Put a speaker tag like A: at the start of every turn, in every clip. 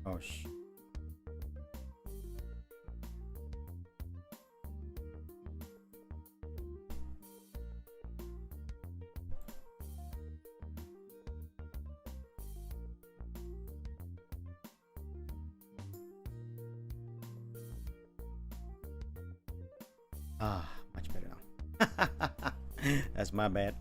A: Oh sh. Ah, much better now. That's my bad.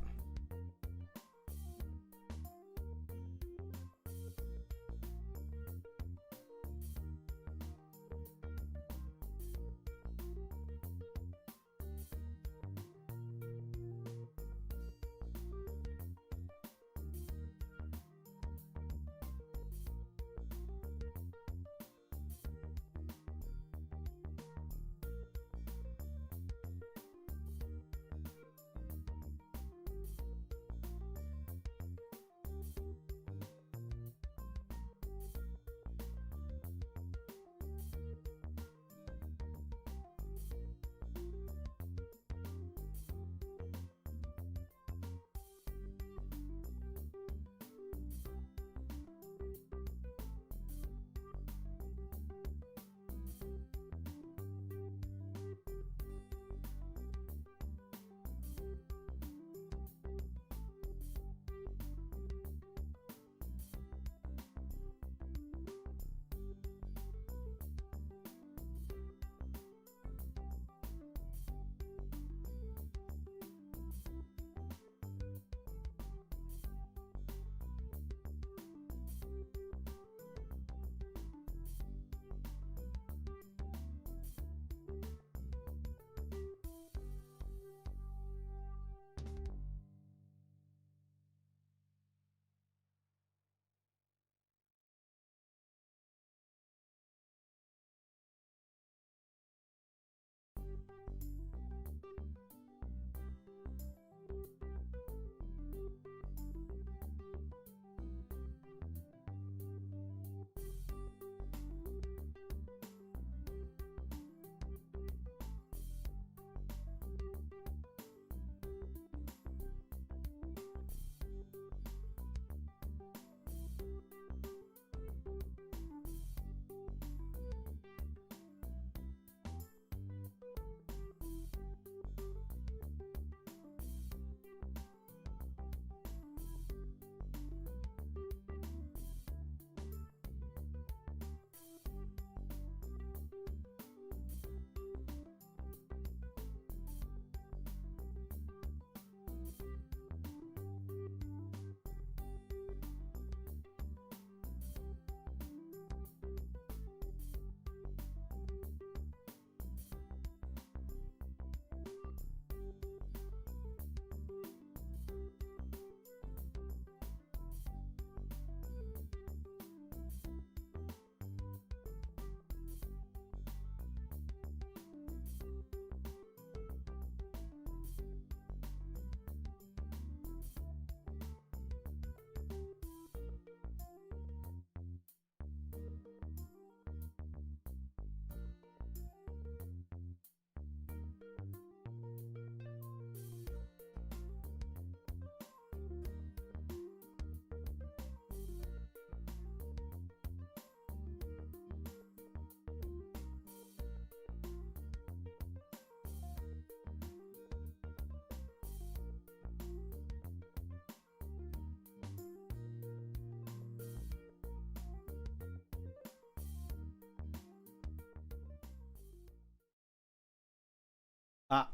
A: Ah,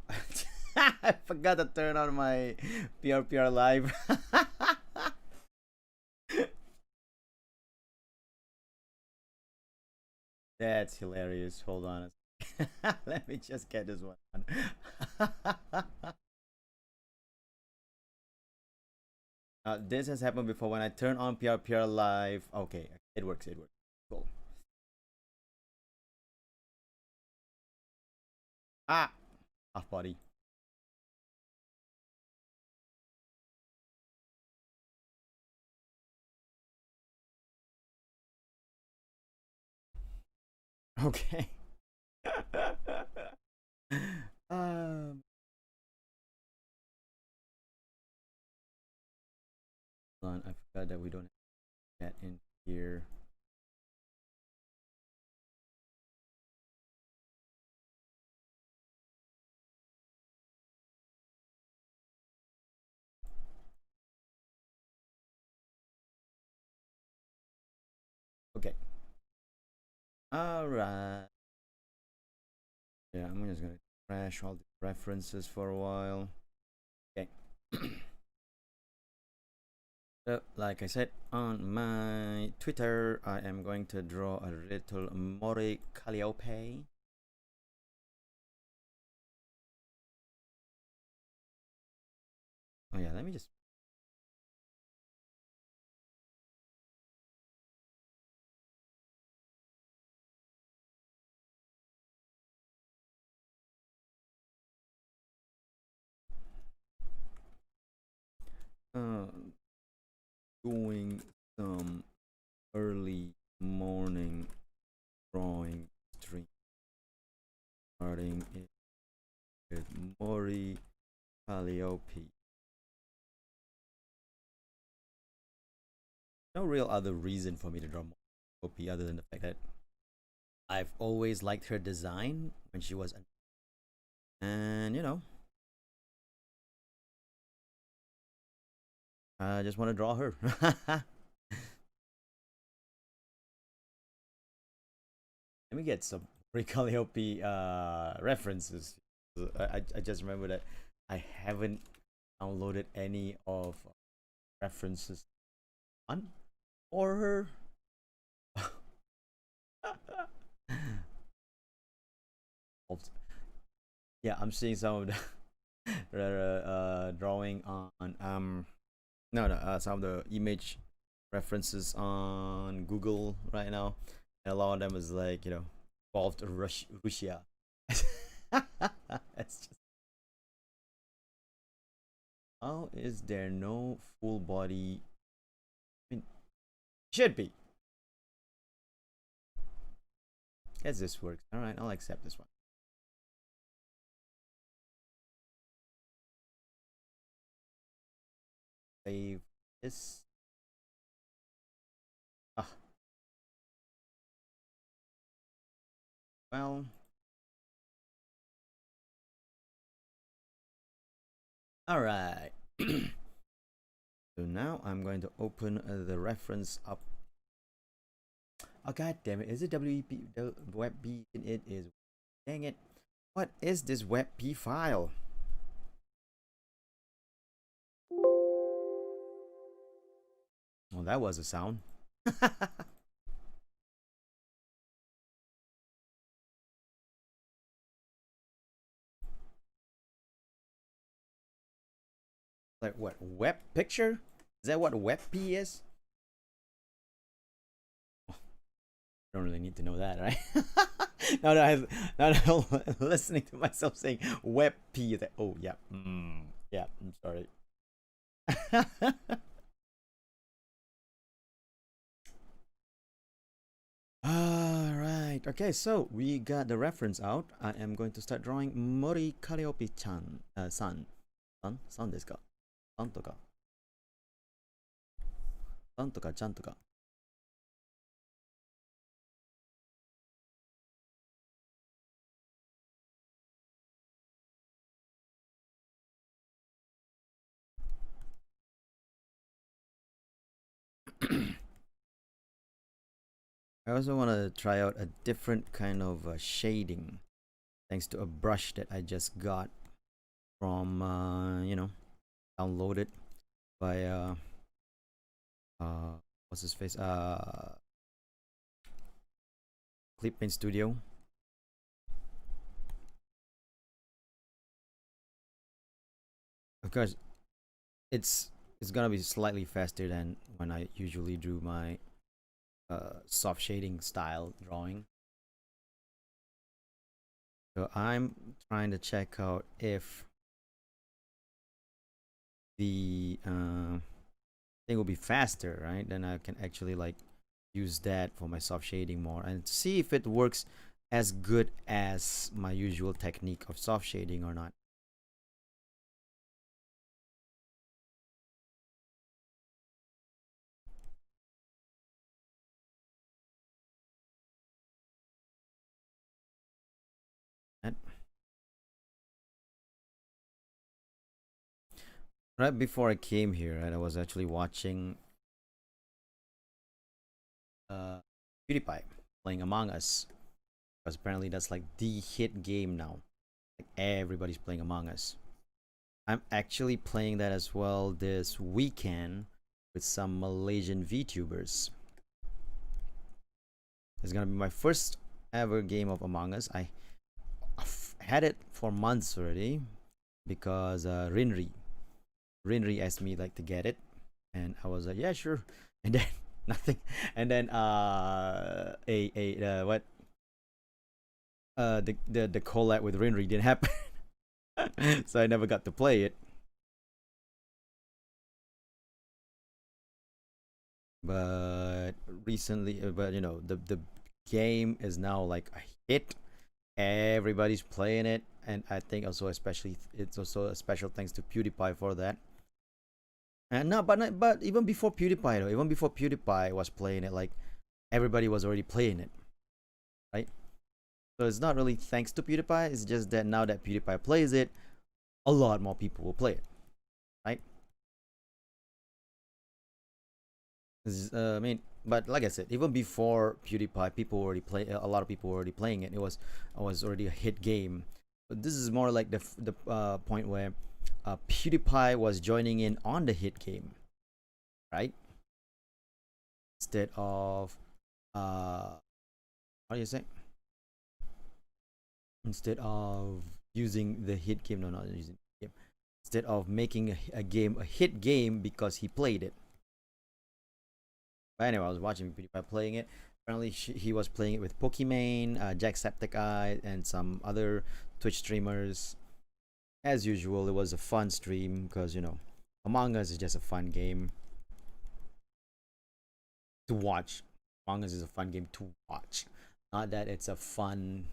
A: I forgot to turn on my PRPR live. That's hilarious. Hold on. Let me just get this one. This has happened before when I turn on PRPR live. Okay, it works. It works. Cool. Ah, off body. Okay. um, hold on. I forgot that we don't have that in here. All right. Yeah, I'm just gonna crash all the references for a while. Okay. So, like I said on my Twitter, I am going to draw a little Mori Calliope. Oh yeah, let me just uh doing some early morning drawing stream starting with Mori Calliope. No real other reason for me to draw Mori Calliope other than the fact that I've always liked her design when she was, and I just want to draw her. Let me get some Mori Calliope references. I just remember that I haven't downloaded any of references on or her. Yeah, I'm seeing some of the drawing on no no some of the image references on Google right now, and a lot of them is like involved Russia. It's just, how is there no full body? I mean, should be. Guess this works. All right, I'll accept this one. Save this. Ah, well. All right. So now I'm going to open the reference up. Oh god damn it! Is it WEP? The WebP? It is. Dang it! What is this WebP file? Oh, that was a sound. Like what? Web picture? Is that what WebP is? Oh, I don't really need to know that, right? now that I'm listening to myself saying WebP, that oh yeah, yeah. I'm sorry. All right. Okay, so we got the reference out. I am going to start drawing Mori Calliope-chan, san. San desu ka? San to ka? San to ka chan to ka? I also want to try out a different kind of shading, thanks to a brush that I just got from, downloaded by, what's his face? Clip Paint Studio. Of course, it's gonna be slightly faster than when I usually do my soft shading style drawing. So I'm trying to check out if the thing will be faster, right? Then I can actually like use that for my soft shading more and see if it works as good as my usual technique of soft shading or not. And right before I came here, right, I was actually watching PewDiePie. playing Among Us, because apparently that's like the hit game now. Like everybody's playing Among Us. I'm actually playing that as well this weekend with some Malaysian VTubers. It's gonna be my first ever game of Among Us. I've had it for months already because Rinri asked me like to get it, and I was like, yeah, sure. And then nothing. And then what the collab with Rinri didn't happen, so I never got to play it. But recently, but you know, the game is now like a hit. Everybody's playing it, and I think also especially it's also a special thanks to PewDiePie for that. And no, but even before PewDiePie though, even before PewDiePie was playing it, like everybody was already playing it, right? So it's not really thanks to PewDiePie. It's just that now that PewDiePie plays it, a lot more people will play it, right? I mean, but like I said, even before PewDiePie, people already play. A lot of people were already playing it. It was already a hit game. But this is more like the point where PewDiePie was joining in on the hit game, right? Instead of how do you say? Instead of using the hit game, no, not using the game. Instead of making a game a hit game because he played it. But anyway, I was watching PewDiePie playing it. Apparently, he was playing it with Pokimane, Jacksepticeye, and some other Twitch streamers. As usual, it was a fun stream because, you know, Among Us is just a fun game to watch. Among Us is a fun game to watch. Not that it's a fun,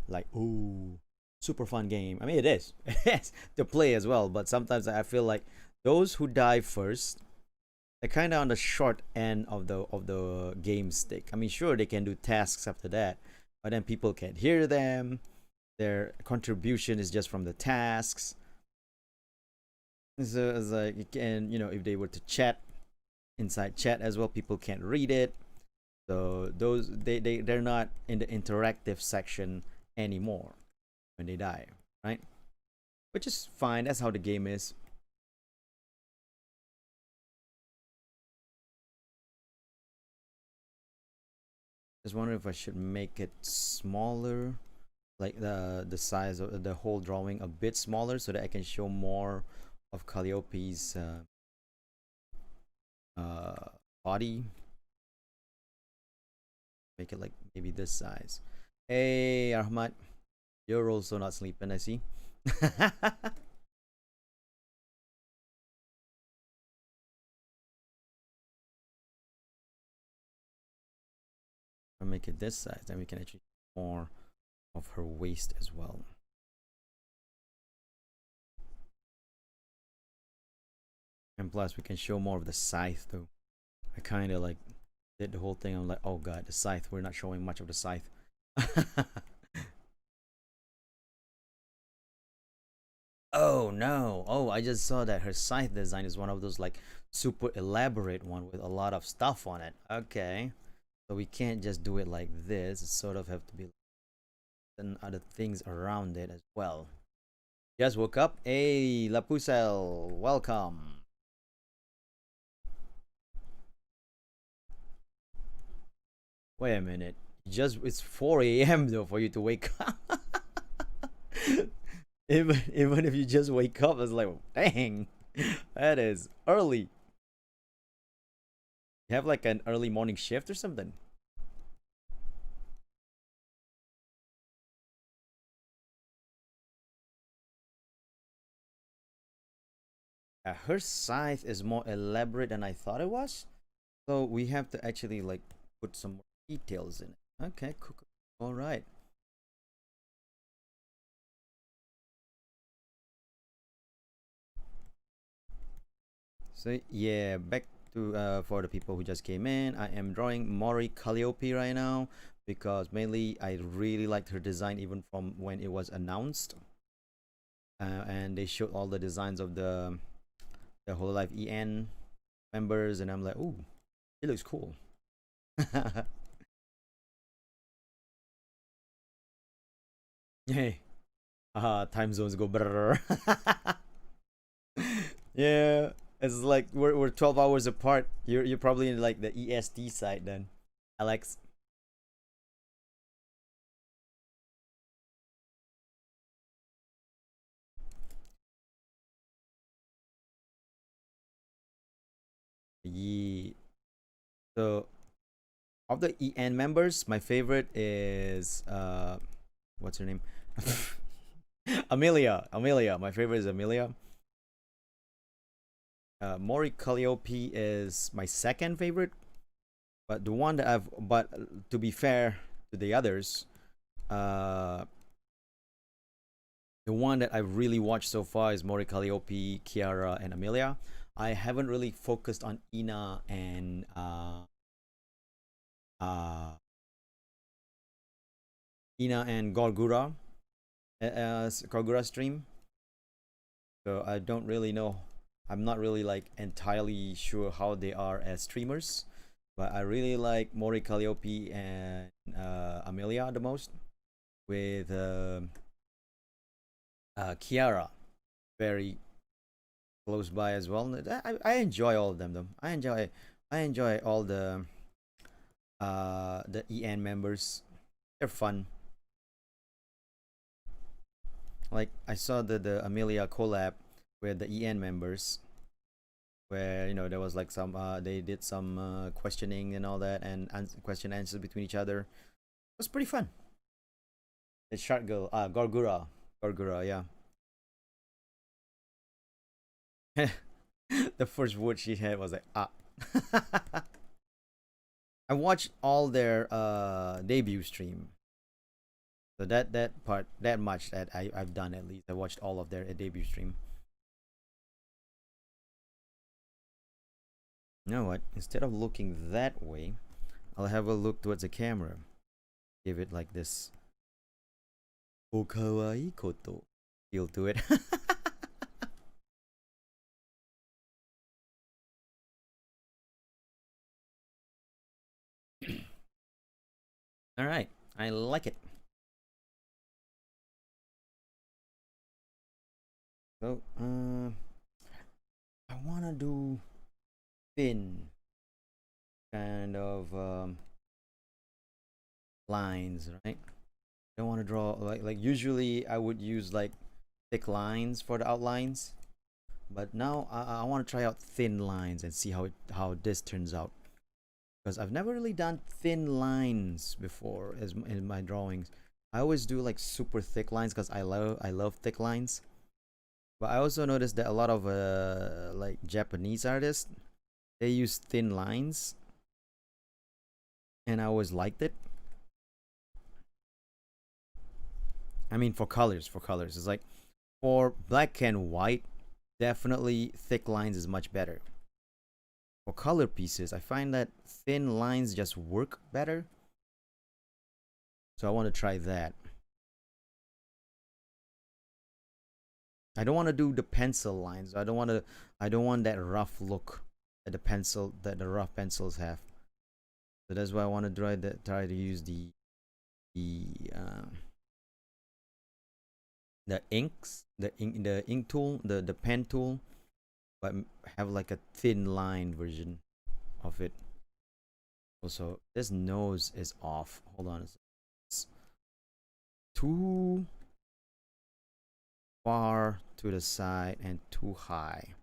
A: like, ooh, super fun game. I mean, it is. It is to play as well. But sometimes I feel like those who die first, they're kind of on the short end of the game stick. I mean, sure, they can do tasks after that, but then people can't hear them. Their contribution is just from the tasks. So it's like you can, you know, if they were to chat inside chat as well, people can't read it. So those they're not in the interactive section anymore when they die, right? Which is fine. That's how the game is. Just wondering if I should make it smaller, like the size of the whole drawing a bit smaller, so that I can show more of Calliope's body. Make it like maybe this size. Hey Ahmad, you're also not sleeping, I see. I'll make it this size, then we can actually more of her waist as well. And plus we can show more of the scythe too. I kind of like did the whole thing. I'm like, oh god, the scythe. We're not showing much of the scythe. Oh no. Oh, I just saw that her scythe design is one of those like super elaborate one with a lot of stuff on it. Okay. So we can't just do it like this. It sort of have to be and other things around it as well. Just woke up. Hey, Lapusel, welcome. Wait a minute. Just it's 4 a.m. though for you to wake up. even if you just wake up, it's like, dang, that is early. You have like an early morning shift or something. Her scythe is more elaborate than I thought it was, so we have to actually like put some more details in it. Okay, cool. All right. So yeah, back to for the people who just came in, I am drawing Mori Calliope right now because mainly I really liked her design even from when it was announced, and they showed all the designs of the whole life EN members, and I'm like, ooh, it looks cool. Hey, time zones go brrr. Yeah, it's like we're 12 hours apart. You're probably in like the EST side then, Alex. Yeah. So of the EN members, my favorite is what's her name? Amelia. Amelia. My favorite is Amelia. Mori Calliope is my second favorite, but the one that I've but to be fair to the others, uh, the one that I've really watched so far is Mori Calliope, Kiara, and Amelia. I haven't really focused on Ina and uh, Ina and Gorgura, Gorgura stream. So I don't really know. I'm not really like entirely sure how they are as streamers, but I really like Mori Calliope and Amelia the most. With Kiara, very close by as well. I enjoy all of them though. I enjoy all the EN members. They're fun. Like I saw the Amelia collab with the EN members, where there was like some they did some questioning and all that, and question answers between each other. It was pretty fun. The shark girl, Gorgura, yeah. The first word she had was like ah. I watched all their debut stream. So that part, that much that I've done at least. I watched all of their debut stream. You know what? Instead of looking that way, I'll have a look towards the camera. Give it like this okawaii koto feel to it. All right, I like it. So I wanna do thin kind of lines, right? I don't want to draw like usually I would use like thick lines for the outlines, but now I want to try out thin lines and see how this turns out, because I've never really done thin lines before as in my drawings. I always do like super thick lines because I love thick lines. But I also noticed that a lot of like Japanese artists, they use thin lines, and I always liked it. I mean, for colors, it's like for black and white, definitely thick lines is much better. For color pieces, I find that thin lines just work better. So I want to try that. I don't want to do the pencil lines. I don't want that rough look that the rough pencils have. So that's why I want to try to use the uh, the ink tool, the pen tool, but have like a thin line version of it. Also, this nose is off. Hold on, it's too far to the side and too high.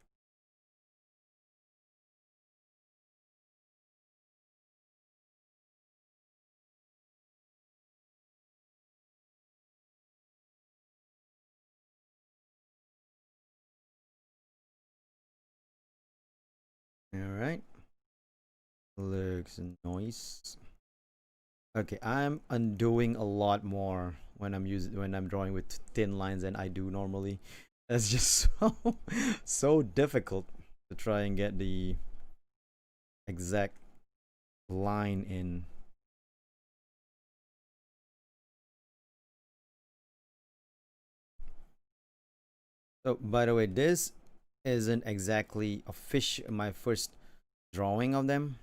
A: All right, looks nice. Okay, I'm undoing a lot more when I'm drawing with thin lines than I do normally. That's just so difficult to try and get the exact line in. So by the way, this isn't exactly official my first drawing of them,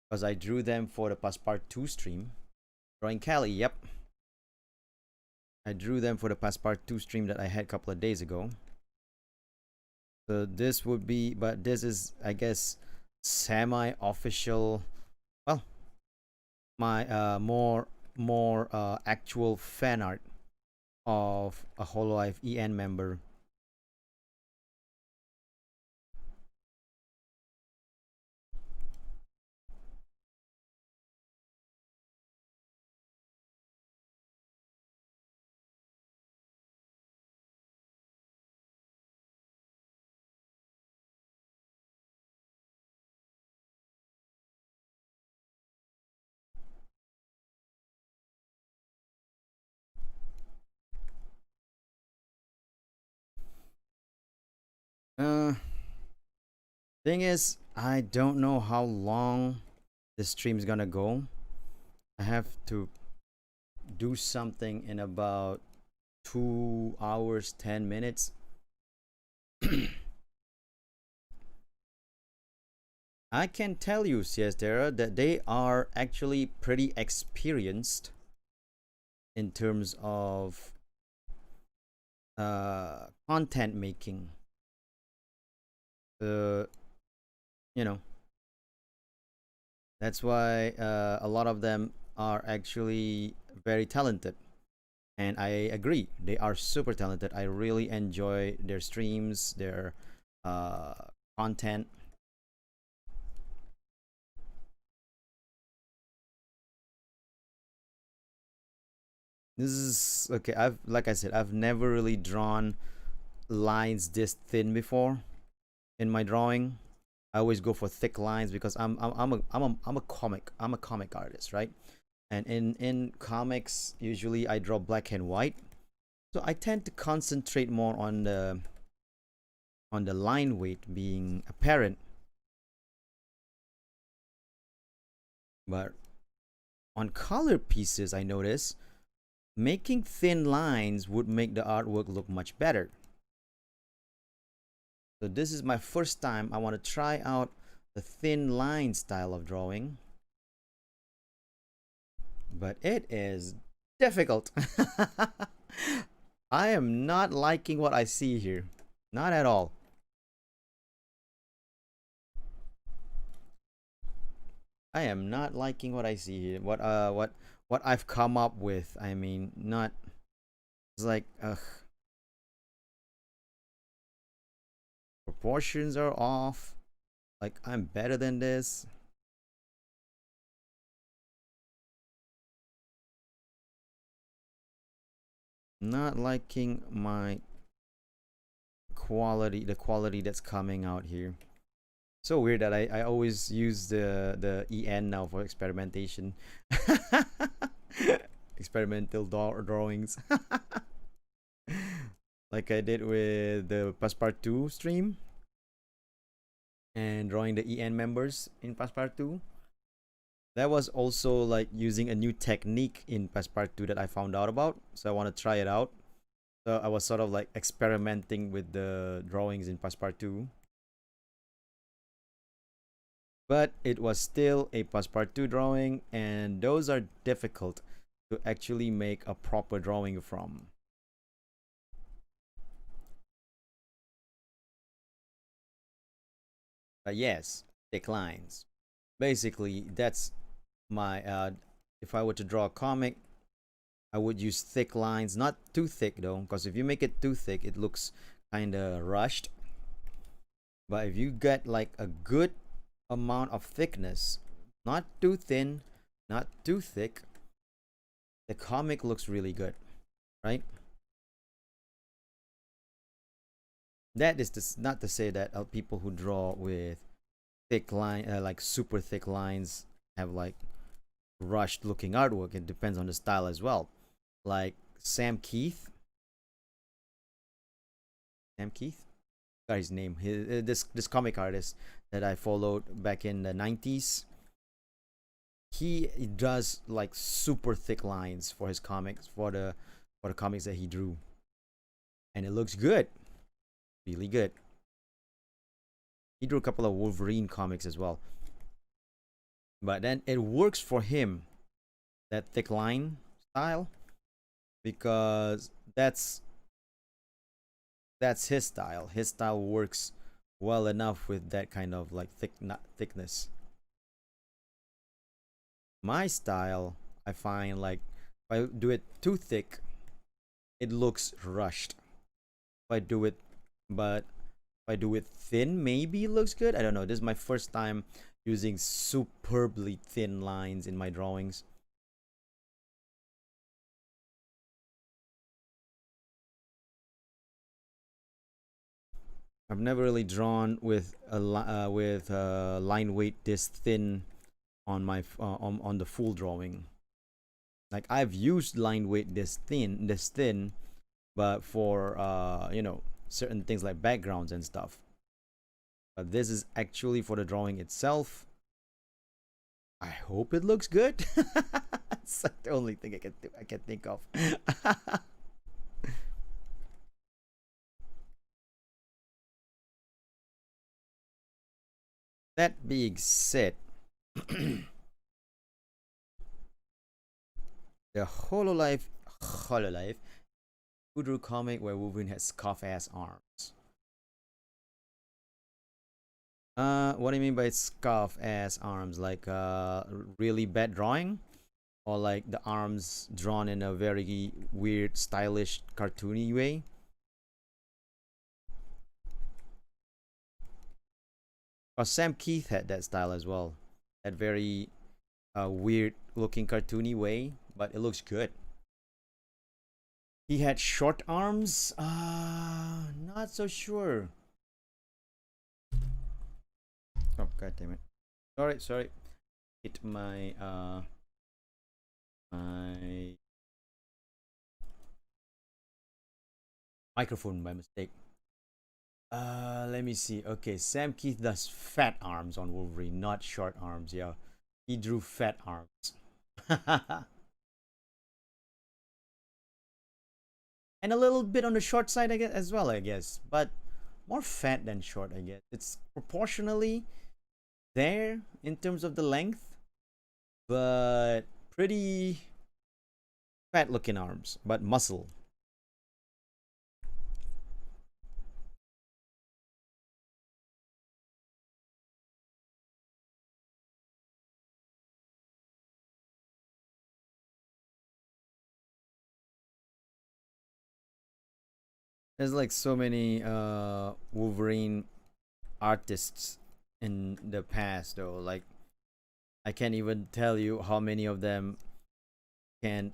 A: because I drew them for the Passpart 2 stream. Drawing Cali, yep. I drew them for the Passepartout stream that I had a couple of days ago. So this would be, but this is, I guess, semi-official. Well, my more actual fan art of a Hololive EN member. Thing is, I don't know how long this stream is gonna go. I have to do something in about 2 hours 10 minutes. I can tell you, Siestera, that they are actually pretty experienced in terms of content making. You know, that's why a lot of them are actually very talented. And I agree, they are super talented. I really enjoy their streams, their content. This is okay. Like I said, I've never really drawn lines this thin before in my drawing. I always go for thick lines because I'm a comic artist, right? And in comics, usually I draw black and white, so I tend to concentrate more on the line weight being apparent. But on color pieces, I notice making thin lines would make the artwork look much better. So this is my first time. I want to try out the thin line style of drawing, but it is difficult. I am not liking what I see here, not at all. I am not liking what I see here. What I've come up with. I mean, not. It's like, ugh. Proportions are off. Like, I'm better than this. Not liking my quality, the quality that's coming out here. So weird that I always use the EN now for experimentation. Experimental drawings. Like I did with the Passepartout stream and drawing the EN members in Passepartout. That was also like using a new technique in Passepartout that I found out about, so I want to try it out. So I was sort of like experimenting with the drawings in Passepartout, but it was still a Passepartout drawing, and those are difficult to actually make a proper drawing from. But yes, declines. Basically, that's my if I were to draw a comic, I would use thick lines, not too thick though, because if you make it too thick, it looks kind of rushed. But if you get like a good amount of thickness, not too thin, not too thick, the comic looks really good, right? That is not to say that people who draw with thick line, like super thick lines, have like rushed looking artwork. It depends on the style as well. Like Sam Keith. Sam Keith? Got his name. This comic artist that I followed back in the 90s. He does like super thick lines for his comics, for the comics that he drew. And it looks good. Really good. He drew a couple of Wolverine comics as well. But then it works for him, that thick line style, because that's his style. His style works well enough with that kind of like thickness. My style, I find like if I do it too thick, it looks rushed. If I do it, but if I do it thin, maybe it looks good. I don't know. This is my first time using superbly thin lines in my drawings. I've never really drawn with a line weight this thin on my on the full drawing. Like I've used line weight this thin, but for you know, certain things like backgrounds and stuff. But this is actually for the drawing itself. I hope it looks good. That's the only thing I can think of. That being said, the Hololive Voodoo comic where Wolverine has scuff ass arms. What do you mean by scuff ass arms? Like really bad drawing? Or like the arms drawn in a very weird, stylish, cartoony way? Or Sam Keith had that style as well. That very weird looking cartoony way, but it looks good. He had short arms? Not so sure. Oh, god damn it. Sorry. Hit my my microphone by mistake. Let me see. Okay, Sam Keith does fat arms on Wolverine, not short arms. Yeah, he drew fat arms. And a little bit on the short side, I guess, as well. I guess, but more fat than short. I guess it's proportionally there in terms of the length, but pretty fat looking arms, but muscle. There's like so many Wolverine artists in the past though. Like I can't even tell you how many of them can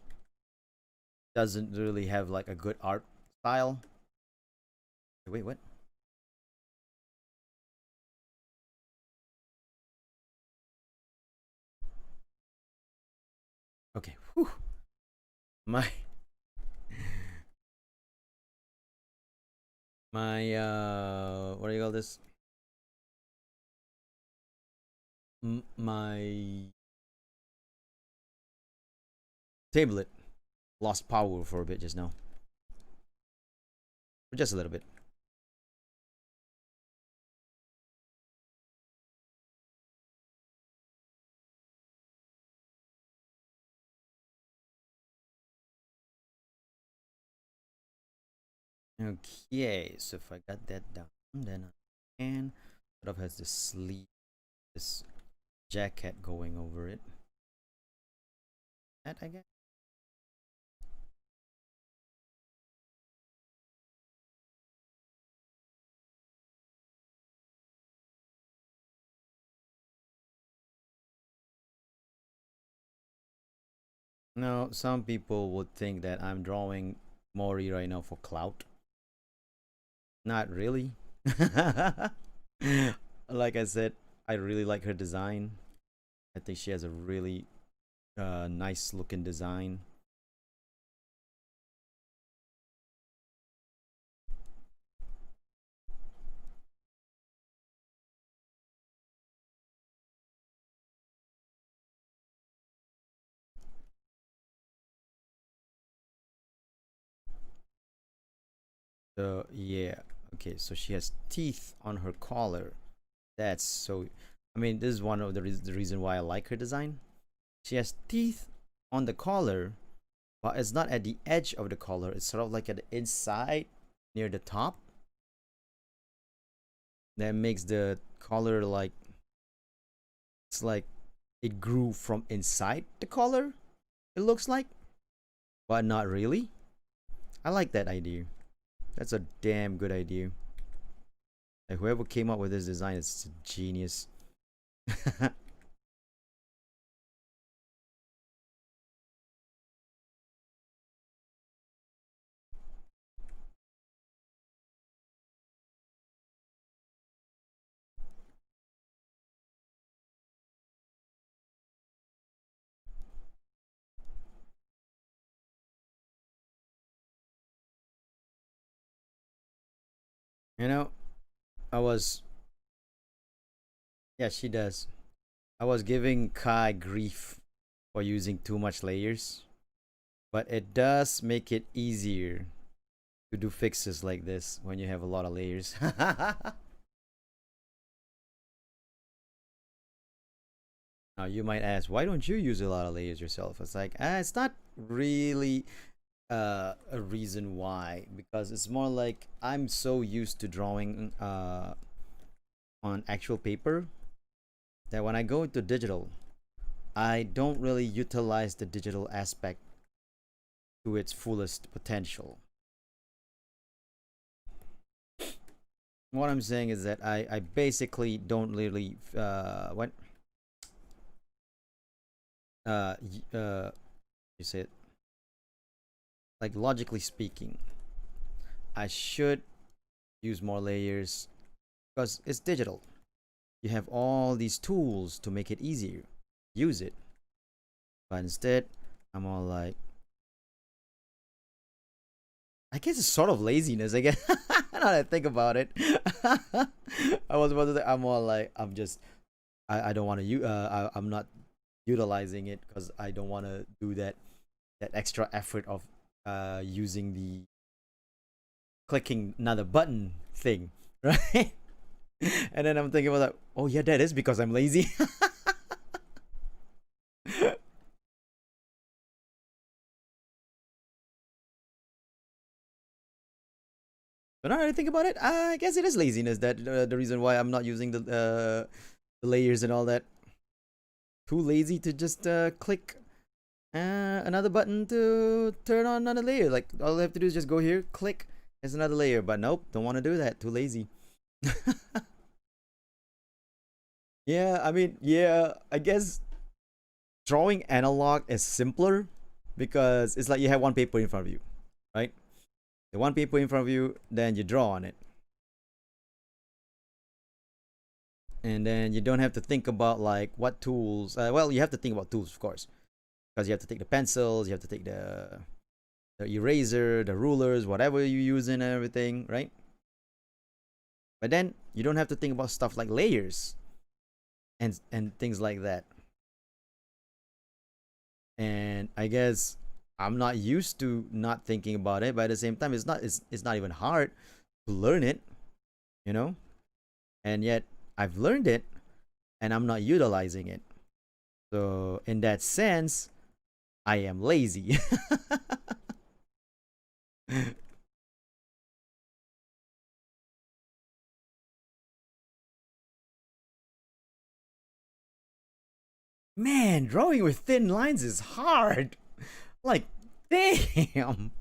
A: doesn't really have like a good art style. Wait, what? Okay. Whew. My my what do you call this? My tablet lost power for a bit just now. Just a little bit. Okay, so if I got that down, then I can sort of has the sleeve, this jacket going over it. That I guess. Now, some people would think that I'm drawing Mori right now for clout. Not really. Like I said, I really like her design. I think she has a really nice looking design. So yeah, okay. So she has teeth on her collar. That's so. I mean, this is one of the reason why I like her design. She has teeth on the collar, but it's not at the edge of the color. It's sort of like at the inside near the top. That makes the color like it's like it grew from inside the color. It looks like, but not really. I like that idea. That's a damn good idea. Like whoever came up with this design is a genius. You know, I was, yeah, she does. I was giving Kai grief for using too much layers, but it does make it easier to do fixes like this when you have a lot of layers. Now you might ask, why don't you use a lot of layers yourself? It's like, it's not really a reason why, because it's more like I'm so used to drawing on actual paper that when I go into digital, I don't really utilize the digital aspect to its fullest potential. What I'm saying is that I basically don't really what you say it, like logically speaking, I should use more layers because it's digital. You have all these tools to make it easier. Use it. But instead, I'm all like, I guess it's sort of laziness, I guess. Now that I think about it. I was about to say, I'm all like, I don't want to, I'm not utilizing it because I don't want to do that extra effort of using the clicking another button thing, right? And then I'm thinking about that. Oh yeah, that is because I'm lazy. But now that I think about it, I guess it is laziness that the reason why I'm not using the layers and all that. Too lazy to just click another button to turn on another layer. Like all I have to do is just go here, click, there's another layer. But nope, don't want to do that. Too lazy. Yeah, I mean, yeah, I guess drawing analog is simpler because it's like you have one paper in front of you, right? The one paper in front of you, then you draw on it. And then you don't have to think about like what tools. Well, you have to think about tools, of course, because you have to take the pencils, you have to take the eraser, the rulers, whatever you use and everything, right? But then you don't have to think about stuff like layers and things like that. And I guess I'm not used to not thinking about it, but at the same time, it's not even hard to learn it, you know. And yet I've learned it, and I'm not utilizing it. So in that sense, I am lazy. Man, drawing with thin lines is hard. Like, damn.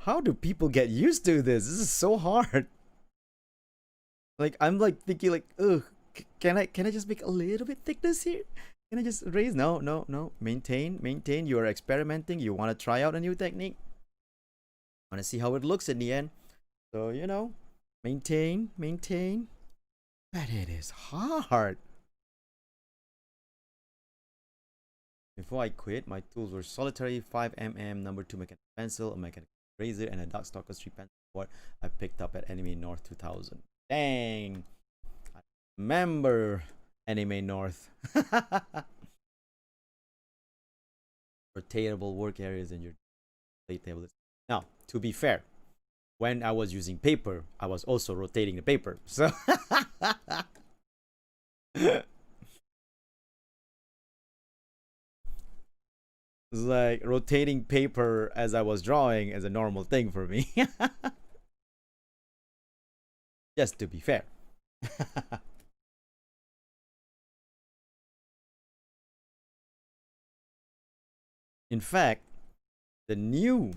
A: How do people get used to this? This is so hard. Like, I'm like thinking like, ugh, can I just make a little bit thickness here? Can I just raise? No, no, no. Maintain. You are experimenting. You want to try out a new technique. Want to see how it looks in the end. So, maintain. But it is hard. Before I quit, my tools were solitary 5mm number 2 mechanical pencil, a mechanical razor, and a Darkstalker 3 pencil board I picked up at Anime North 2000. Dang! I remember Anime North. Rotatable work areas in your play table. Now, to be fair, when I was using paper, I was also rotating the paper. So It's like rotating paper as I was drawing is a normal thing for me. Just to be fair. In fact, the new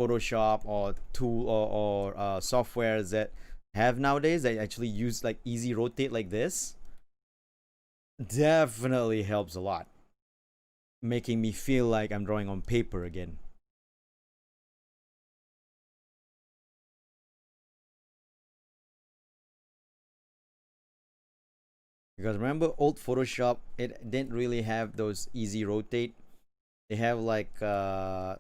A: Photoshop or tool or softwares that have nowadays that actually use like easy rotate like this definitely helps a lot, making me feel like I'm drawing on paper again. Because remember old Photoshop, it didn't really have those easy rotate. They have like a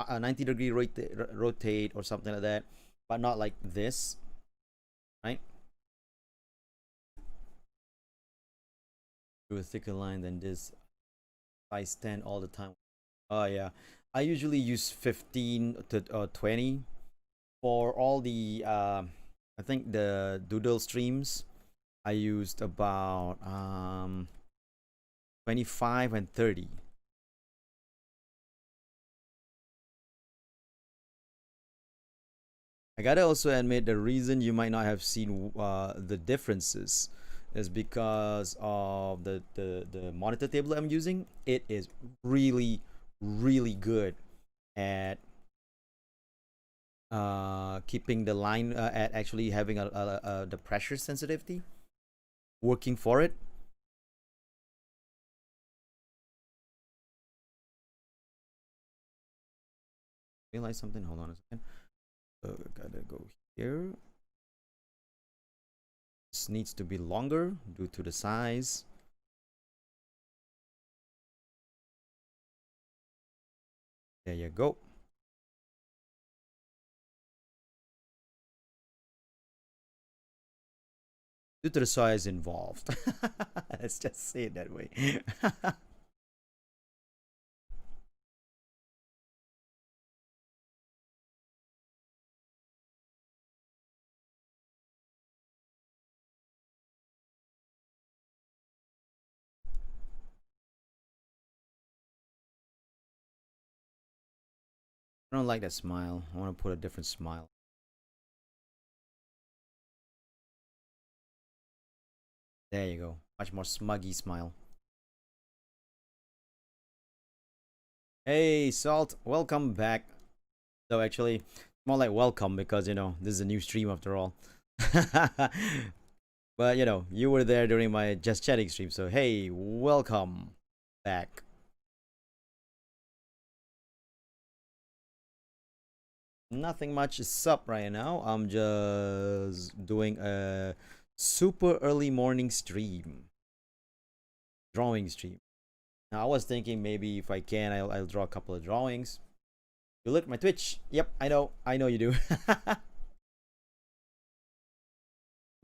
A: 90-degree rotate or something like that, but not like this, right? Do a thicker line than this. Size 10 all the time. Oh yeah, I usually use 15 to 20 for all the I think the doodle streams. I used about 25 and 30. I gotta also admit the reason you might not have seen the differences is because of the monitor table I'm using. It is really really good at keeping the line at actually having the pressure sensitivity working for it. Realize something. Hold on a second. Gotta go here. This needs to be longer due to the size. There you go. Due to the size involved. Let's just say it that way. I don't like that smile. I want to put a different smile. There you go. Much more smuggy smile. Hey, Salt. Welcome back. So actually, more like welcome because, you know, this is a new stream after all. But, you know, you were there during my Just Chatting stream. So, hey, welcome back. Nothing much is up right now. I'm just doing a super early morning stream, drawing stream. Now I was thinking maybe if I can, I'll draw a couple of drawings. You look at my Twitch. Yep, I know you do.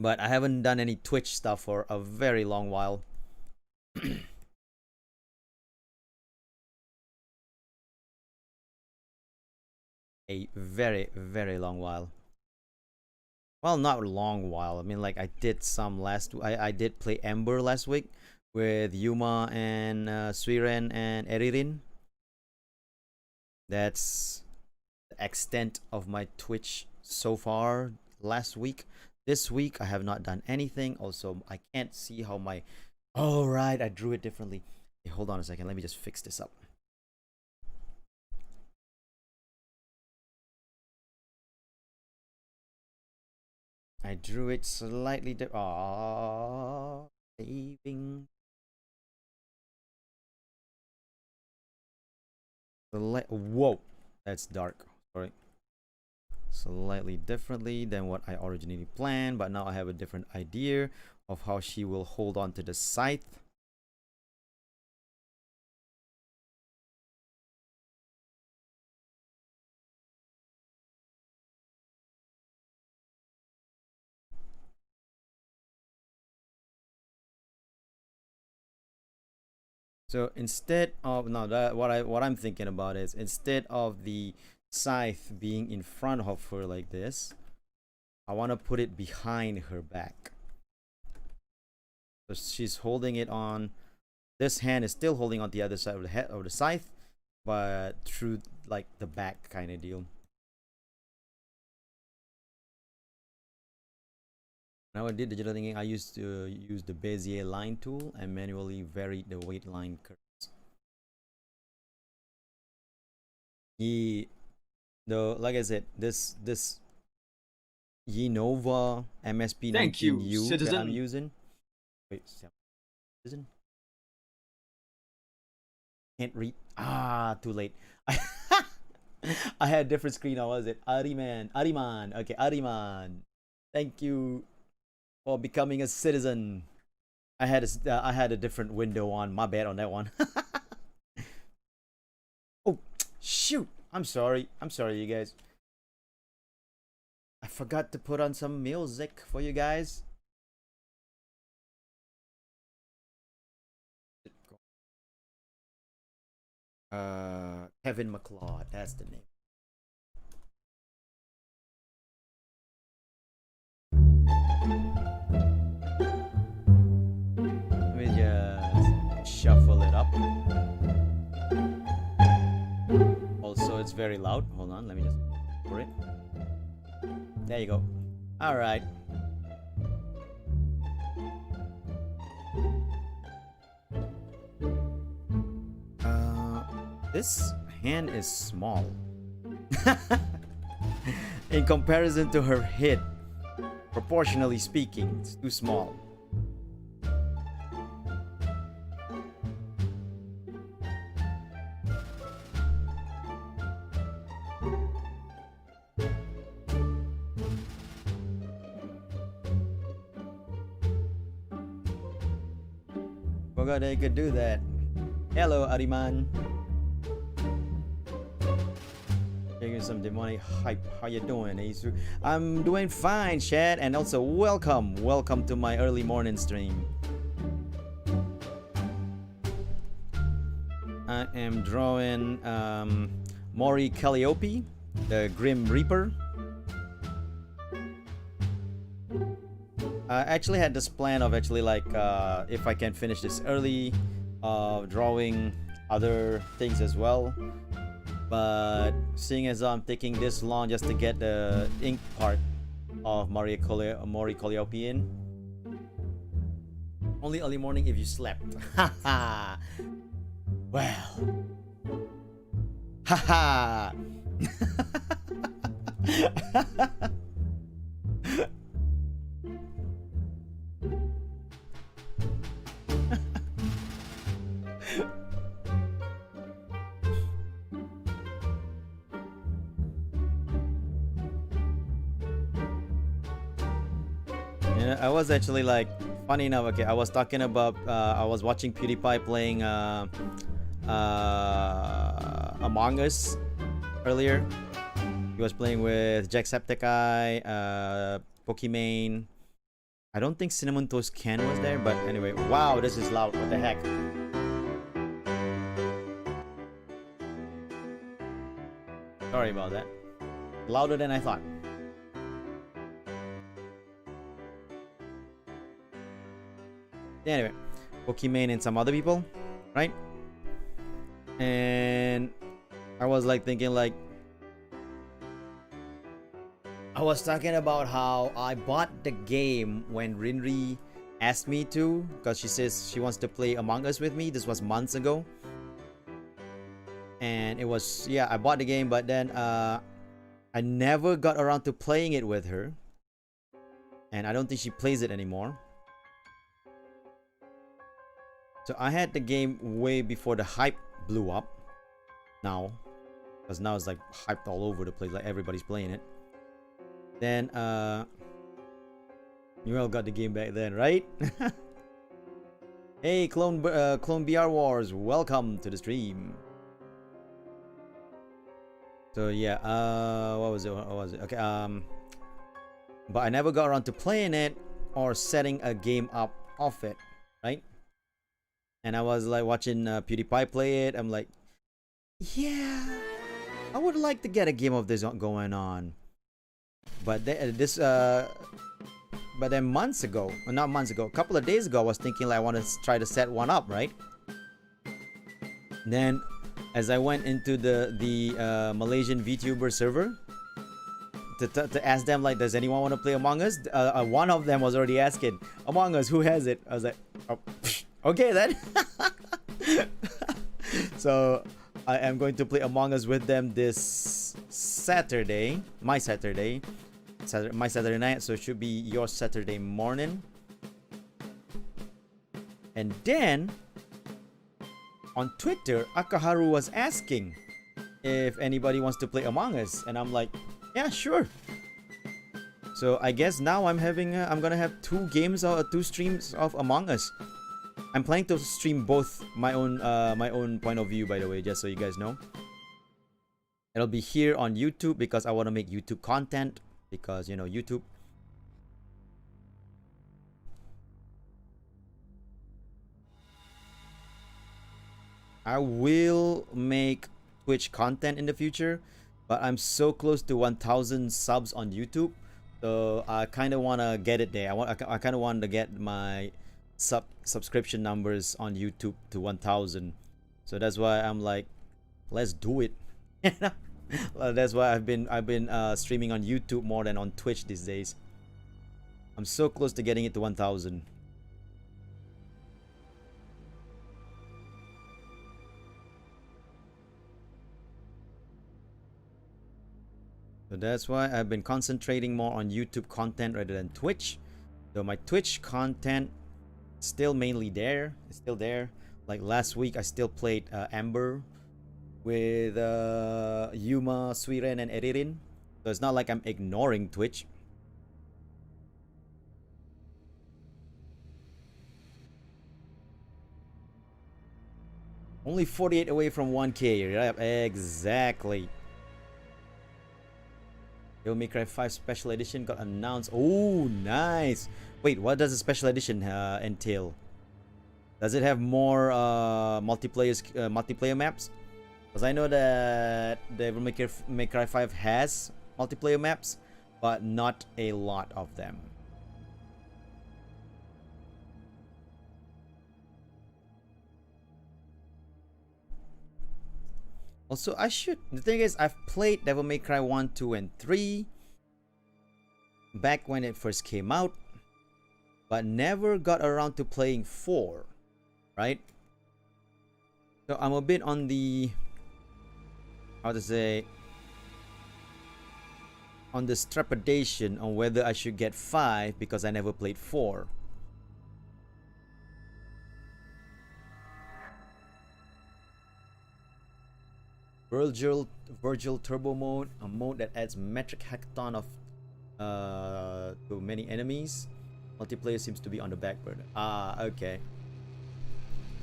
A: But I haven't done any Twitch stuff for a very long while. A very long while. Well, not a long while. I mean, like I did some last. I did play Ember last week with Yuma and Suiren and Eririn. That's the extent of my Twitch so far last week. This week I have not done anything. Also, I can't see how my. Oh right, I drew it differently. Hey, hold on a second. Let me just fix this up. I drew it slightly different. Ah, saving. Whoa, that's dark. Sorry. Slightly differently than what I originally planned, but now I have a different idea of how she will hold on to the scythe. So instead of no, that what I'm thinking about is instead of the scythe being in front of her like this, I want to put it behind her back. So she's holding it on. This hand is still holding on the other side of the head of the scythe, but through like the back kind of deal. Now I did digital thinking. I used to use the Bezier line tool and manually vary the weight line curves. Though, like I said, this Yenova MSP 19U that I'm using. Wait, citizen? Can't read. Ah, too late. I had a different screen. How was it? Ariman. Okay, Ariman. Thank you for becoming a citizen. I had a different window on. My bad on that one. Oh, shoot. I'm sorry, you guys. I forgot to put on some music for you guys. Kevin McLeod, that's the name. Let me just shuffle it up. Also, it's very loud. Hold on, let me just for it. There you go. All right. This hand is small in comparison to her head. Proportionally speaking, it's too small. Forgot I could do that. Hello, Ariman. Taking some demonic hype. How you doing, Asu? I'm doing fine, Chad, and also welcome to my early morning stream. I am drawing Mori Calliope, the Grim Reaper. I actually had this plan of actually like if I can finish this early, drawing other things as well. But seeing as I'm taking this long just to get the ink part of Mori Calliope in. Only early morning if you slept. Haha. Well. Haha. Yeah, I was actually like, funny enough, okay, I was talking about, I was watching PewDiePie playing Among Us earlier. He was playing with Jacksepticeye, Pokimane. I don't think Cinnamon Toast Ken was there, but anyway, wow, this is loud, what the heck. Sorry about that. Louder than I thought. Anyway, Pokimane and some other people, right? And I was like thinking like, I was talking about how I bought the game when Rinri asked me to, because she says she wants to play Among Us with me. This was months ago. And it was, yeah, I bought the game, but then I never got around to playing it with her. And I don't think she plays it anymore. So I had the game way before the hype blew up. Now. Because now it's like hyped all over the place, like everybody's playing it. Then you all got the game back then, right? Hey, Clone BR Wars, welcome to the stream. So yeah, what was it? Okay, but I never got around to playing it or setting a game up off it, right? And I was like watching PewDiePie play it. I'm like, yeah, I would like to get a game of this going on. But but then months ago, or not months ago, a couple of days ago, I was thinking like I want to try to set one up, right? Then as I went into the Malaysian VTuber server to ask them, like, does anyone want to play Among Us? One of them was already asking, Among Us, who has it? I was like, oh, okay then. So I am going to play Among Us with them this Saturday, my Saturday night. So it should be your Saturday morning. And then on Twitter, Akaharu was asking if anybody wants to play Among Us, and I'm like, yeah, sure. So I guess now I'm gonna have 2 games or 2 streams of Among Us. I'm planning to stream both my own point of view, by the way, just so you guys know. It'll be here on YouTube because I want to make YouTube content, because, you know, YouTube. I will make Twitch content in the future, but I'm so close to 1,000 subs on YouTube, so I kind of want to get it there. I kind of want to get my subscription numbers on YouTube to 1,000. So that's why I'm like, let's do it. That's why I've been streaming on YouTube more than on Twitch these days. I'm so close to getting it to 1,000. So that's why I've been concentrating more on YouTube content rather than Twitch. So my Twitch content still mainly there. It's still there. Like last week, I still played Amber with Yuma, Suiren, and Eririn. So it's not like I'm ignoring Twitch. Only 48 away from 1K. Right? Exactly. Devil May Cry 5 Special Edition got announced. Oh, nice. Wait, what does the Special Edition entail? Does it have more multiplayer maps? Because I know that Devil May Cry 5 has multiplayer maps, but not a lot of them. Also, the thing is, I've played Devil May Cry 1, 2, and 3 back when it first came out, but never got around to playing 4, right? So I'm a bit on the, how to say, on this trepidation on whether I should get 5 because I never played 4. Virgil Turbo mode, a mode that adds metric hackathon of to many enemies. Multiplayer seems to be on the back burner. Ah, okay.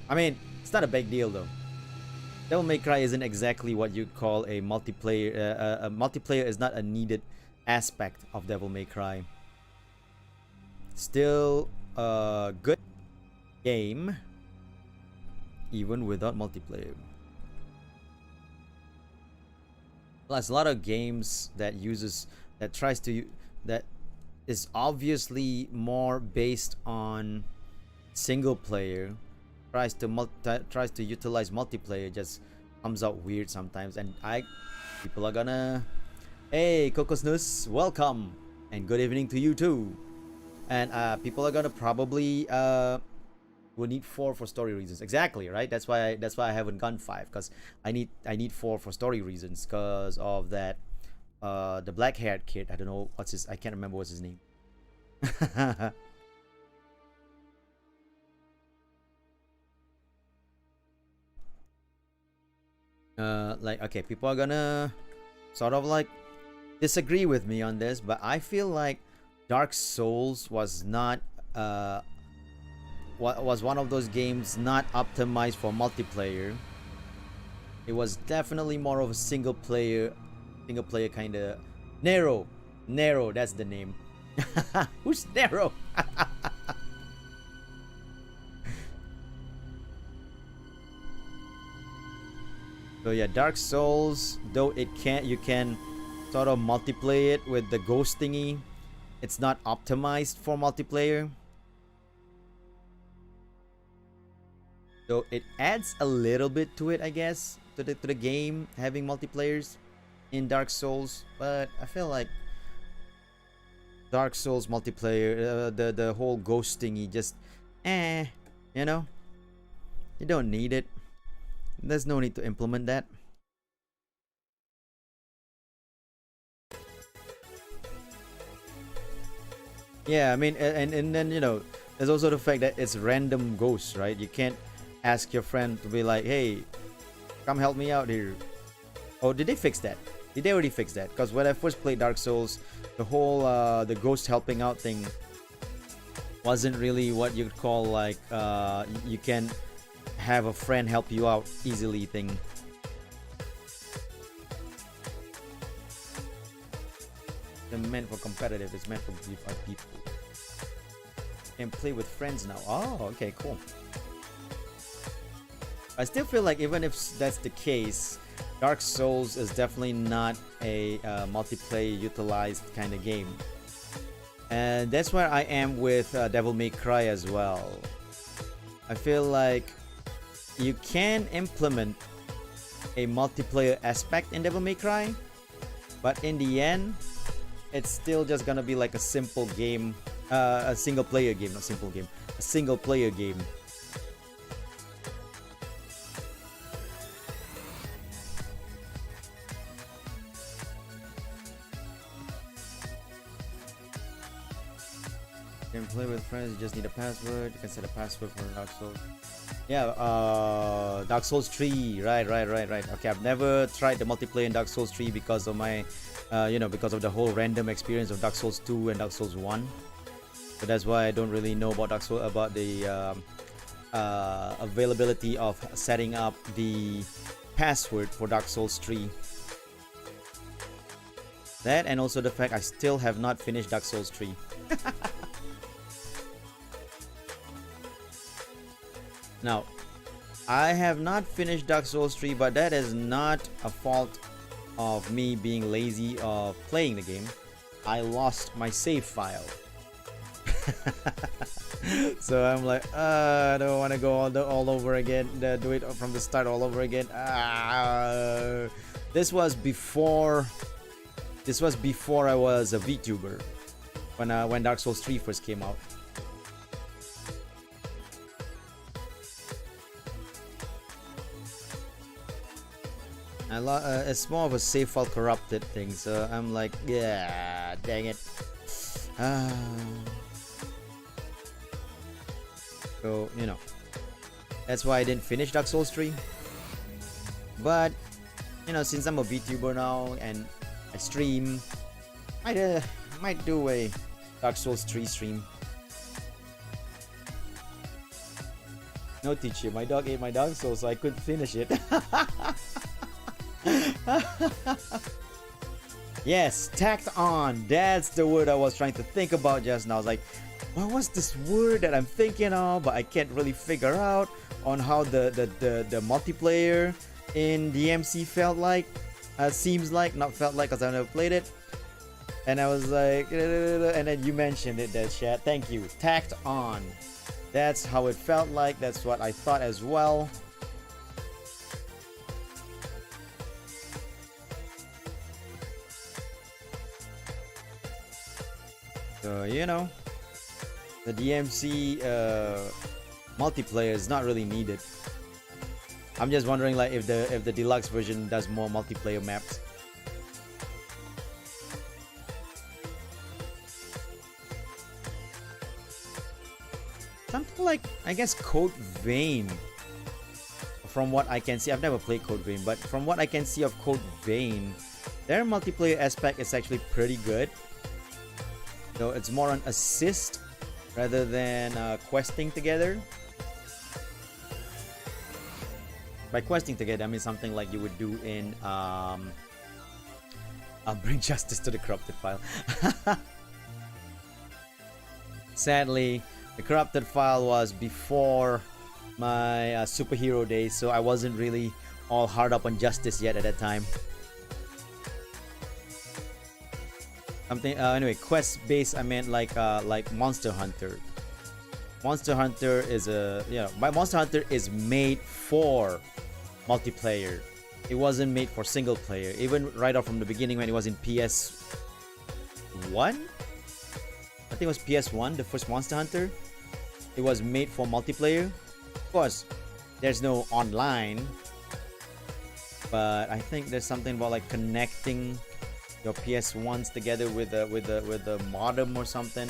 A: I mean, it's not a big deal though. Devil May Cry isn't exactly what you'd call a multiplayer. Multiplayer is not a needed aspect of Devil May Cry. Still a good game, even without multiplayer. Plus, a lot of games that is obviously more based on single player, tries to utilize multiplayer, just comes out weird sometimes. And people are gonna, hey Kokosnus, welcome and good evening to you too. And people are gonna probably will need 4 for story reasons. Exactly, right? That's why I haven't gone 5, because I need 4 for story reasons, because of that the black-haired kid. I don't know I can't remember what's his name. Like, okay, people are gonna sort of like disagree with me on this, but I feel like Dark Souls was not was one of those games not optimized for multiplayer. It was definitely more of a single player kind of. Nero, that's the name. Who's Nero? So yeah, Dark Souls, though you can sort of multiplayer it with the ghost thingy, it's not optimized for multiplayer. So it adds a little bit to it, I guess, to the game having multiplayers in Dark Souls, but I feel like Dark Souls multiplayer, the whole ghost thingy, just you know, you don't need it. There's no need to implement that. Yeah, I mean, and then, you know, there's also the fact that it's random ghosts, right? You can't ask your friend to be like, hey, come help me out here. Oh, did they fix that? Did they already fix that? Because when I first played Dark Souls, the whole the ghost helping out thing wasn't really what you'd call like you can have a friend help you out easily thing. It's meant for competitive. It's meant for people. Can play with friends now. Oh, okay, cool. I still feel like even if that's the case, Dark Souls is definitely not a multiplayer utilized kind of game. And that's where I am with Devil May Cry as well. I feel like you can implement a multiplayer aspect in Devil May Cry, but in the end, it's still just gonna be like a simple game, a single player game, not simple game, a single player game. You can play with friends, you just need a password. You can set a password for Dark Souls. Yeah, Dark Souls 3, right. Okay, I've never tried the multiplayer in Dark Souls 3 because of my, because of the whole random experience of Dark Souls 2 and Dark Souls 1. So that's why I don't really know about about the availability of setting up the password for Dark Souls 3. That, and also the fact I still have not finished Dark Souls 3. Now, I have not finished Dark Souls 3, but that is not a fault of me being lazy of playing the game. I lost my save file. So I'm like, I don't want to go all over again, do it from the start all over again. This was before I was a VTuber, when Dark Souls 3 first came out. It's more of a save file corrupted thing, so I'm like, yeah, dang it. So, that's why I didn't finish Dark Souls 3. But, since I'm a VTuber now and I stream, I might do a Dark Souls 3 stream. No, teacher, my dog ate my Dark Souls, so I couldn't finish it. Yes, tacked on. That's the word I was trying to think about just now. I was like, what was this word that I'm thinking of, but I can't really figure out on how the multiplayer in DMC felt like. Seems like, not felt like, because I never played it. And I was like, and then you mentioned it there, chat. Thank you. Tacked on. That's how it felt like. That's what I thought as well. So, the DMC multiplayer is not really needed. I'm just wondering, like, if the deluxe version does more multiplayer maps. Something like, I guess, Code Vein. From what I can see, I've never played Code Vein, but from what I can see of Code Vein, their multiplayer aspect is actually pretty good. So it's more an assist rather than questing together. By questing together, I mean something like you would do in I'll bring justice to the corrupted file. Sadly, the corrupted file was before my superhero days, so I wasn't really all hard up on justice yet at that time. Something anyway, quest based, I meant like Monster Hunter. Monster Hunter is my Monster Hunter is made for multiplayer. it wasn't made for single player. Even right off from the beginning when it was in PS1, I think it was PS1, the first Monster Hunter. It was made for multiplayer. Of course, there's no online, but I think there's something about like connecting your PS1s together with the modem or something.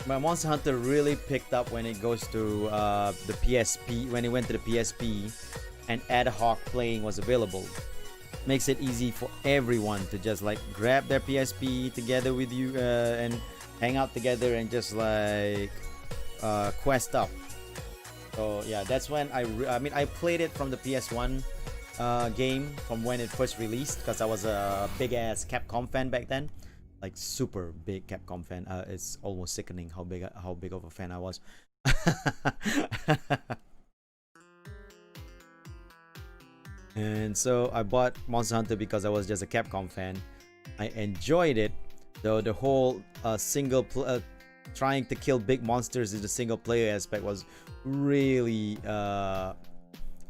A: But Monster Hunter really picked up when it goes to the PSP, when it went to the PSP and ad hoc playing was available. Makes it easy for everyone to just like grab their PSP together with you and hang out together and just like quest up. So yeah, that's when I mean I played it from the PS1 game from when it first released, because I was a big ass Capcom fan back then. Like super big Capcom fan. It's almost sickening how big of a fan I was. And so I bought Monster Hunter because I was just a Capcom fan. I enjoyed it, though the whole trying to kill big monsters in the single player aspect was really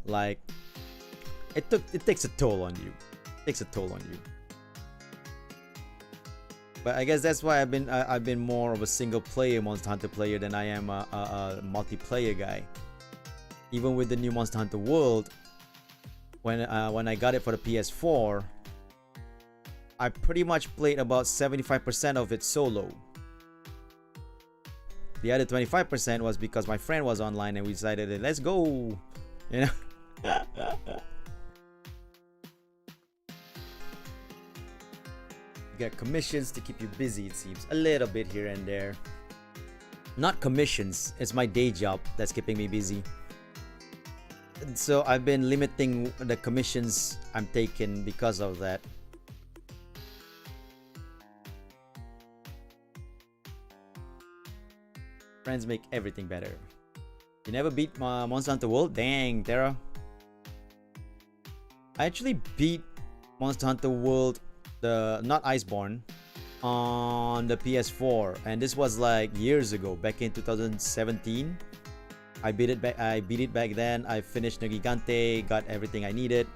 A: like it takes a toll on you. But I guess that's why I've been more of a single player Monster Hunter player than I am a multiplayer guy. Even with the new Monster Hunter World, when I got it for the PS4, I pretty much played about 75% of it solo. The other 25% was because my friend was online and we decided that let's go, you know. Get commissions to keep you busy, it seems, a little bit here and there. Not commissions, it's my day job that's keeping me busy. So I've been limiting the commissions I'm taking because of that. Friends make everything better. You never beat Monster Hunter World? Dang, Terra. I actually beat Monster Hunter World, the not Iceborne, on the PS4, and this was like years ago, back in 2017. I beat it back then. I finished Nergigante, got everything I needed.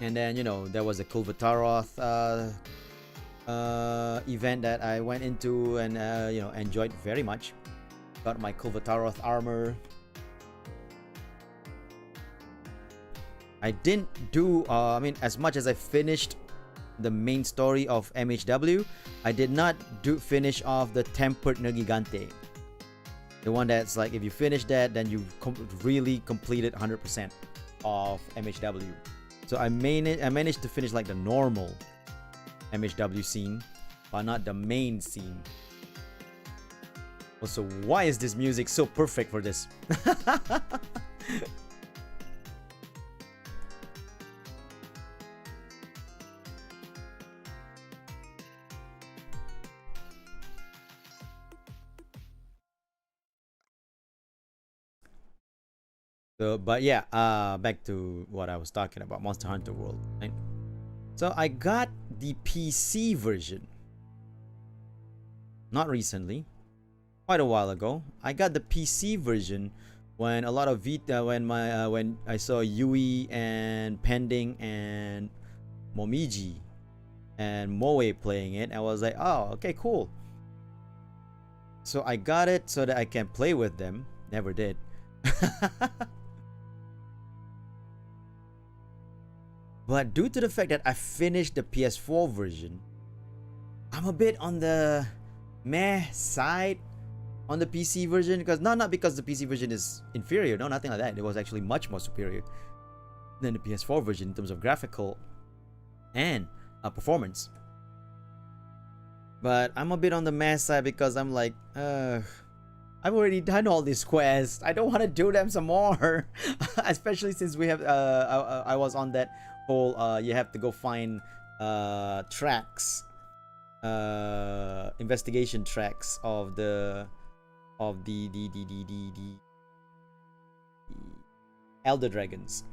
A: And then, you know, there was a Kulvataroth event that I went into and you know, enjoyed very much. Got my Kulvataroth armor. I didn't do I mean, as much as I finished the main story of MHW, I did not finish off the Tempered Nergigante. The one that's like, if you finish that, then you really completed 100% of MHW. So I managed to finish like the normal MHW scene, but not the main scene. Also, why is this music so perfect for this? So, but yeah, back to what I was talking about, Monster Hunter World. Right? So I got the PC version. Not recently, quite a while ago. I got the PC version when a lot of Vita, when I saw Yui and Pending and Momiji and Moe playing it. I was like, oh, okay, cool. So I got it so that I can play with them. Never did. But due to the fact that I finished the PS4 version, I'm a bit on the meh side on the PC version, because not because the PC version is inferior, no, nothing like that. It was actually much more superior than the PS4 version in terms of graphical and performance. But I'm a bit on the meh side because I'm like, I've already done all these quests. I don't want to do them some more. Especially since we have I was on that whole you have to go find tracks, investigation tracks of the Elder Dragons.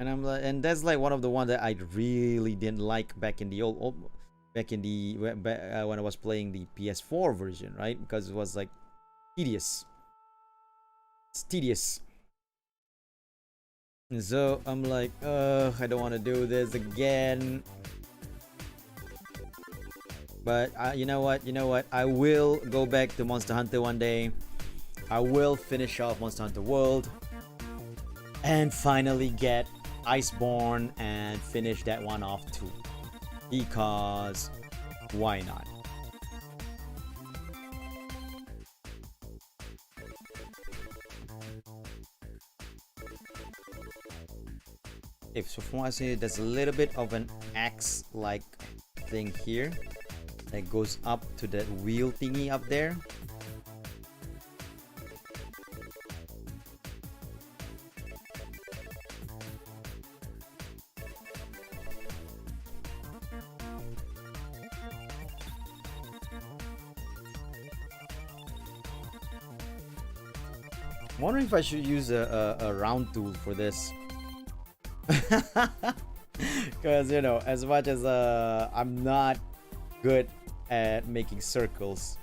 A: And I'm like, and that's like one of the ones that I really didn't like back in the back in the when I was playing the PS4 version, right? Because it was like tedious. It's tedious. And so I'm like, I don't want to do this again. But you know what? You know what? I will go back to Monster Hunter one day. I will finish off Monster Hunter World and finally get Iceborne and finish that one off too. Because why not? Okay, so from what I see, there's a little bit of an axe-like thing here that goes up to that wheel thingy up there. I'm wondering if I should use a round tool for this. Because, you know, as much as I'm not good at making circles.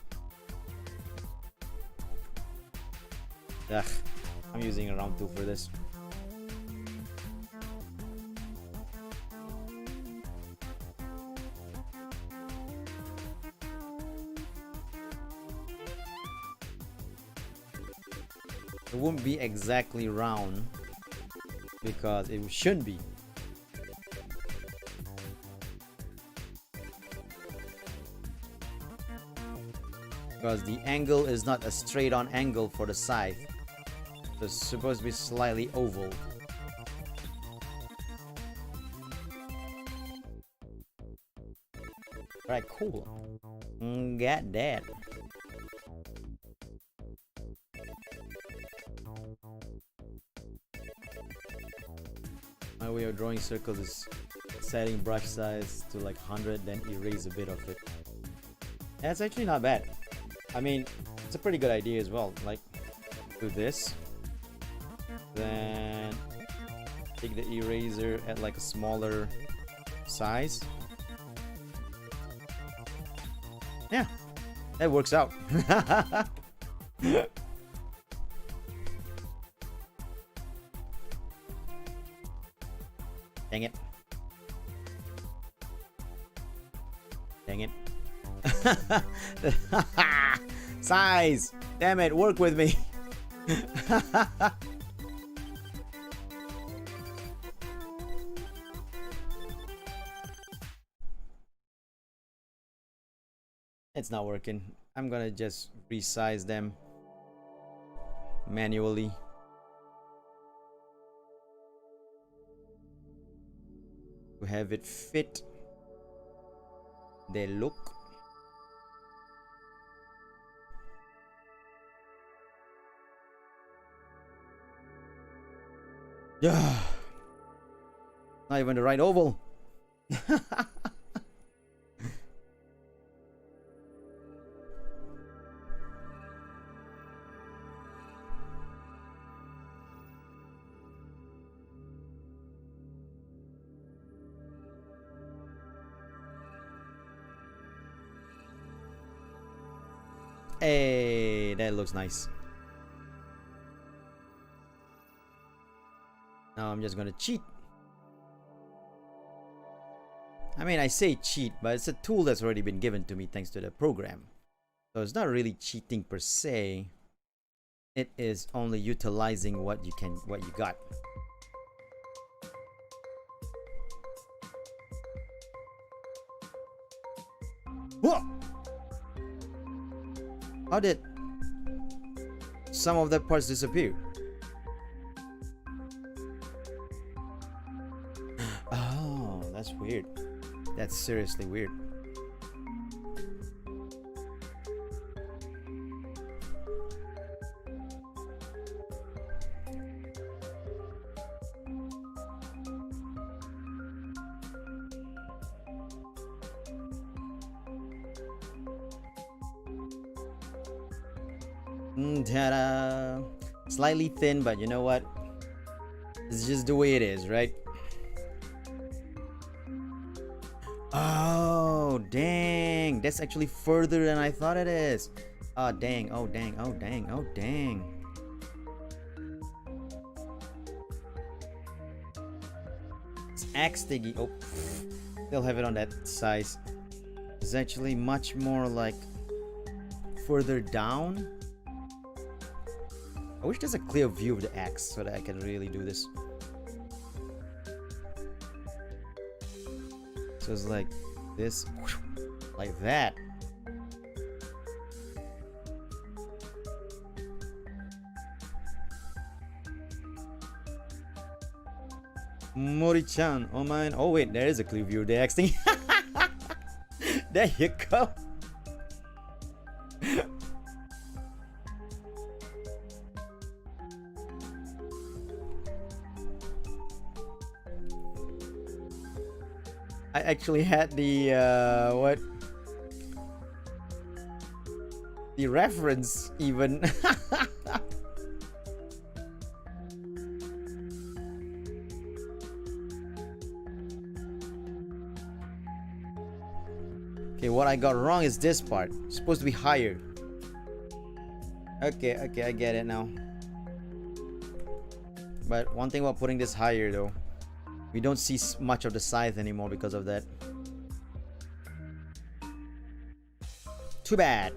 A: Ugh, I'm using a round tool for this. It won't be exactly round because it shouldn't be. Because the angle is not a straight on angle for the scythe. So it's supposed to be slightly oval. Alright, cool. Got that. My way of drawing circles is setting brush size to like 100, then erase a bit of it. That's actually not bad. I mean, it's a pretty good idea as well. Like, do this, then take the eraser at like a smaller size. Yeah, that works out. Dang it. Dang it. Size! Damn it, work with me. It's not working. I'm gonna just resize them manually. To have it fit the look. Yeah, not even the right oval. Hey, that looks nice. Now I'm just gonna cheat. I mean, I say cheat, but it's a tool that's already been given to me thanks to the program. So it's not really cheating per se. It is only utilizing what you got. Whoa! How did some of the parts disappear? Oh, that's weird. That's seriously weird. Ta-da! Slightly thin, but you know what? It's just the way it is, right? Oh, dang. That's actually further than I thought it is. Oh, dang. Oh, dang. Oh, dang. Oh, dang. It's X thingy. Oh, they'll have it on that size. It's actually much more like further down. I wish there's a clear view of the X so that I can really do this. So it's like this, like that. Mori-chan, oh mine. Oh wait, there is a clear view of the X thing. There you go. I actually had the what? The reference even. Okay, what I got wrong is this part. It's supposed to be higher. Okay, I get it now. But one thing about putting this higher though, we don't see much of the scythe anymore because of that. Too bad.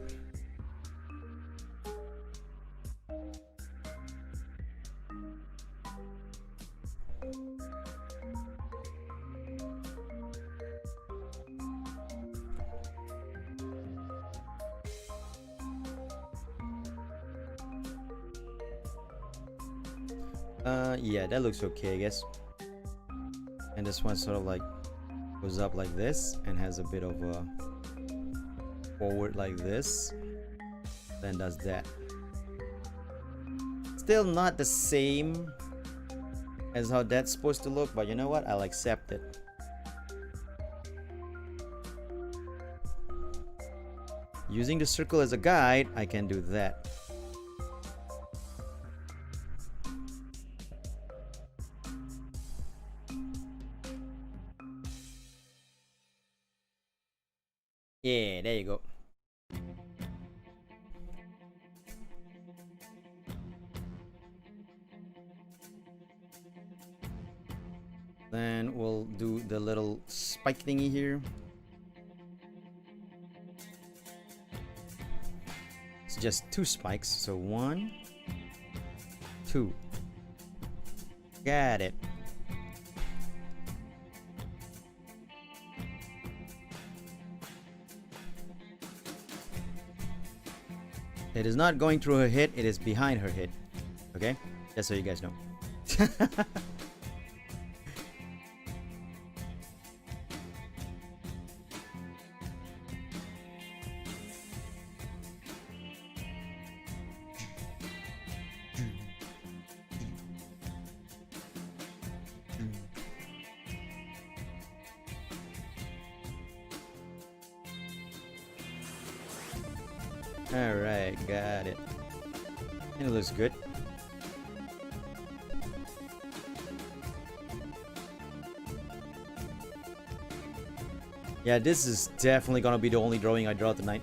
A: Yeah, that looks okay, I guess. And this one sort of like goes up like this and has a bit of a forward like this, then does that. Still not the same as how that's supposed to look, but you know what, I'll accept it. Using the circle as a guide, I can do that. Yeah, there you go. Then we'll do the little spike thingy here. It's just 2 spikes, so 1, 2. Got it. It is not going through her head, it is behind her head. Okay? Just so you guys know. Alright, got it. It looks good. Yeah, this is definitely gonna be the only drawing I draw tonight.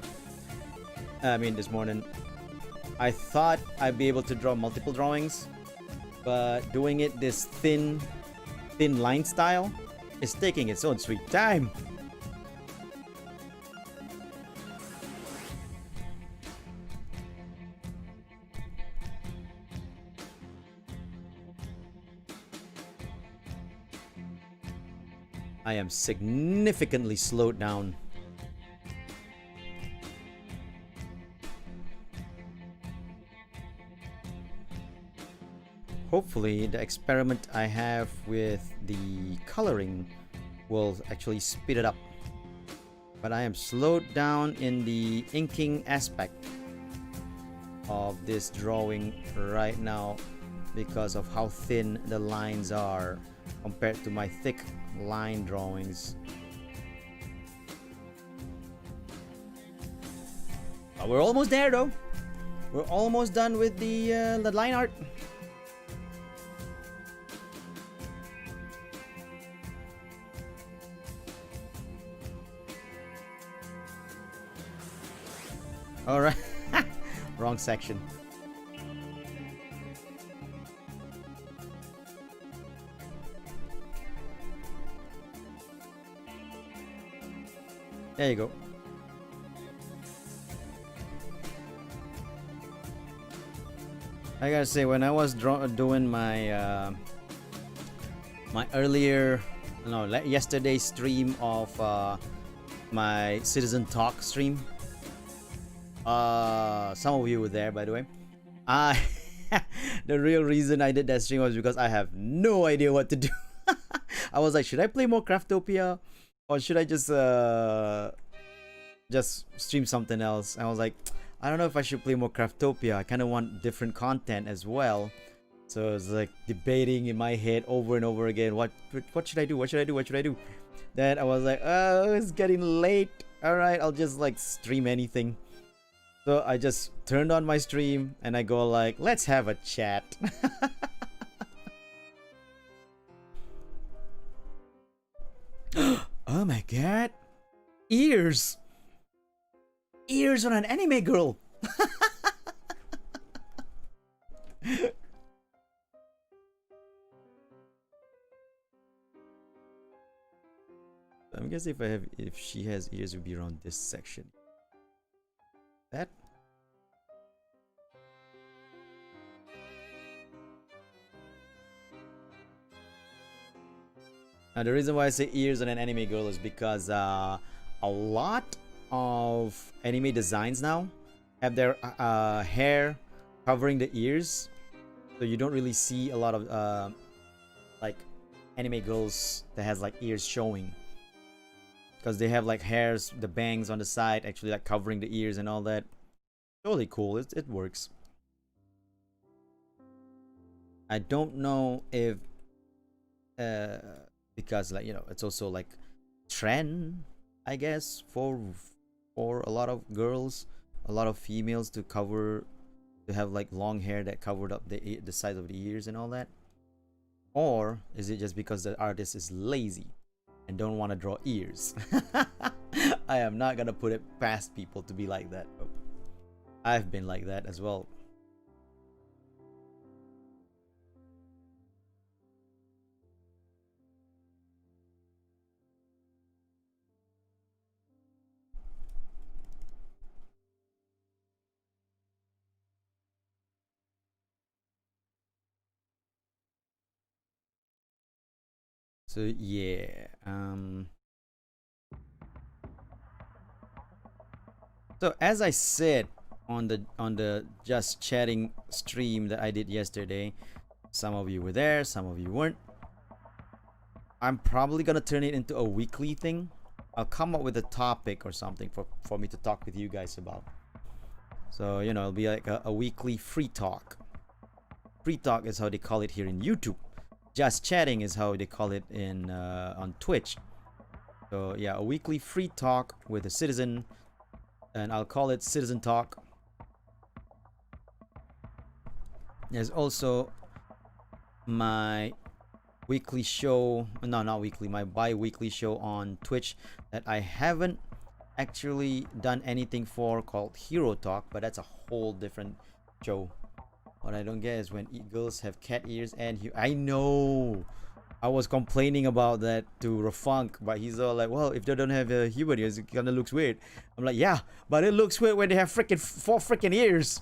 A: I mean, this morning. I thought I'd be able to draw multiple drawings, but doing it this thin line style is taking its own sweet time. I am significantly slowed down. Hopefully the experiment I have with the coloring will actually speed it up. But I am slowed down in the inking aspect of this drawing right now because of how thin the lines are compared to my thick line drawings. But we're almost there though. We're almost done with the line art. All right. Wrong section. There you go. I gotta say, when I was doing my my earlier, no, yesterday's stream of my Citizen Talk stream, some of you were there, by the way. I the real reason I did that stream was because I have no idea what to do. I was like, should I play more Craftopia, or should I just stream something else? I was like, I don't know if I should play more Craftopia. I kind of want different content as well. So it's like debating in my head over and over again. What should I do? What should I do? What should I do? Then I was like, oh, it's getting late. All right, I'll just like stream anything. So I just turned on my stream and I go like, let's have a chat. Oh my god. Ears. Ears on an anime girl. I'm guessing if she has ears, it would be around this section. That. Now the reason why I say ears on an anime girl is because a lot of anime designs now have their hair covering the ears, so you don't really see a lot of like anime girls that has like ears showing, because they have like hairs, the bangs on the side actually like covering the ears and all that. Totally cool. It works. I don't know if because like, you know, it's also like trend, I guess, for a lot of girls, a lot of females to have like long hair that covered up the sides of the ears and all that. Or is it just because the artist is lazy and don't want to draw ears? I am not gonna put it past people to be like that. I've been like that as well. So yeah, so as I said on the Just Chatting stream that I did yesterday, some of you were there, some of you weren't. I'm probably gonna turn it into a weekly thing. I'll come up with a topic or something for me to talk with you guys about. So, you know, it'll be like a weekly free talk. Free talk is how they call it here in YouTube. Just Chatting is how they call it in on Twitch. So yeah, a weekly free talk with a citizen, and I'll call it Citizen Talk. There's also my weekly show, no, not weekly, my bi-weekly show on Twitch that I haven't actually done anything for, called Hero Talk, but that's a whole different show. What I don't get is when girls have cat ears and I know I was complaining about that to Rafunk, but he's all like, well, if they don't have human ears, it kind of looks weird. I'm like, yeah, but it looks weird when they have freaking 4 freaking ears.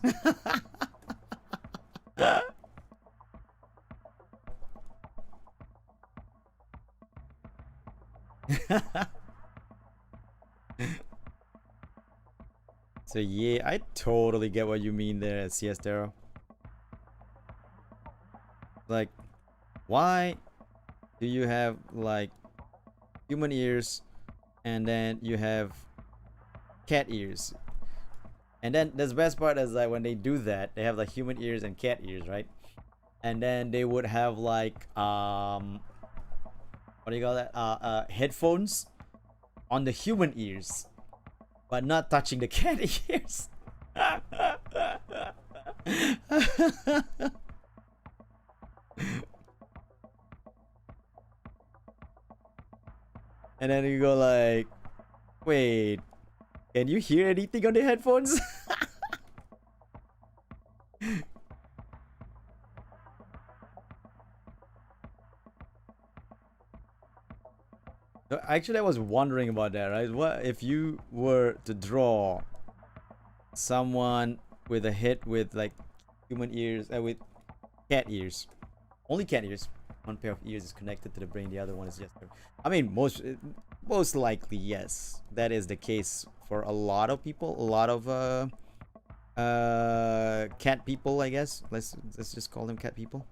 A: So yeah, I totally get what you mean there, Siestero. Like, why do you have like human ears and then you have cat ears? And then the best part is like when they do that, they have like human ears and cat ears, right? And then they would have like what do you call that? Headphones on the human ears, but not touching the cat ears. And then you go like, wait, can you hear anything on the headphones? No, actually, I was wondering about that, right? What if you were to draw someone with a head with like human ears, with cat ears, only cat ears. One pair of ears is connected to the brain, the other one is just. I mean, most likely, yes, that is the case for a lot of people, a lot of cat people, I guess. Let's just call them cat people.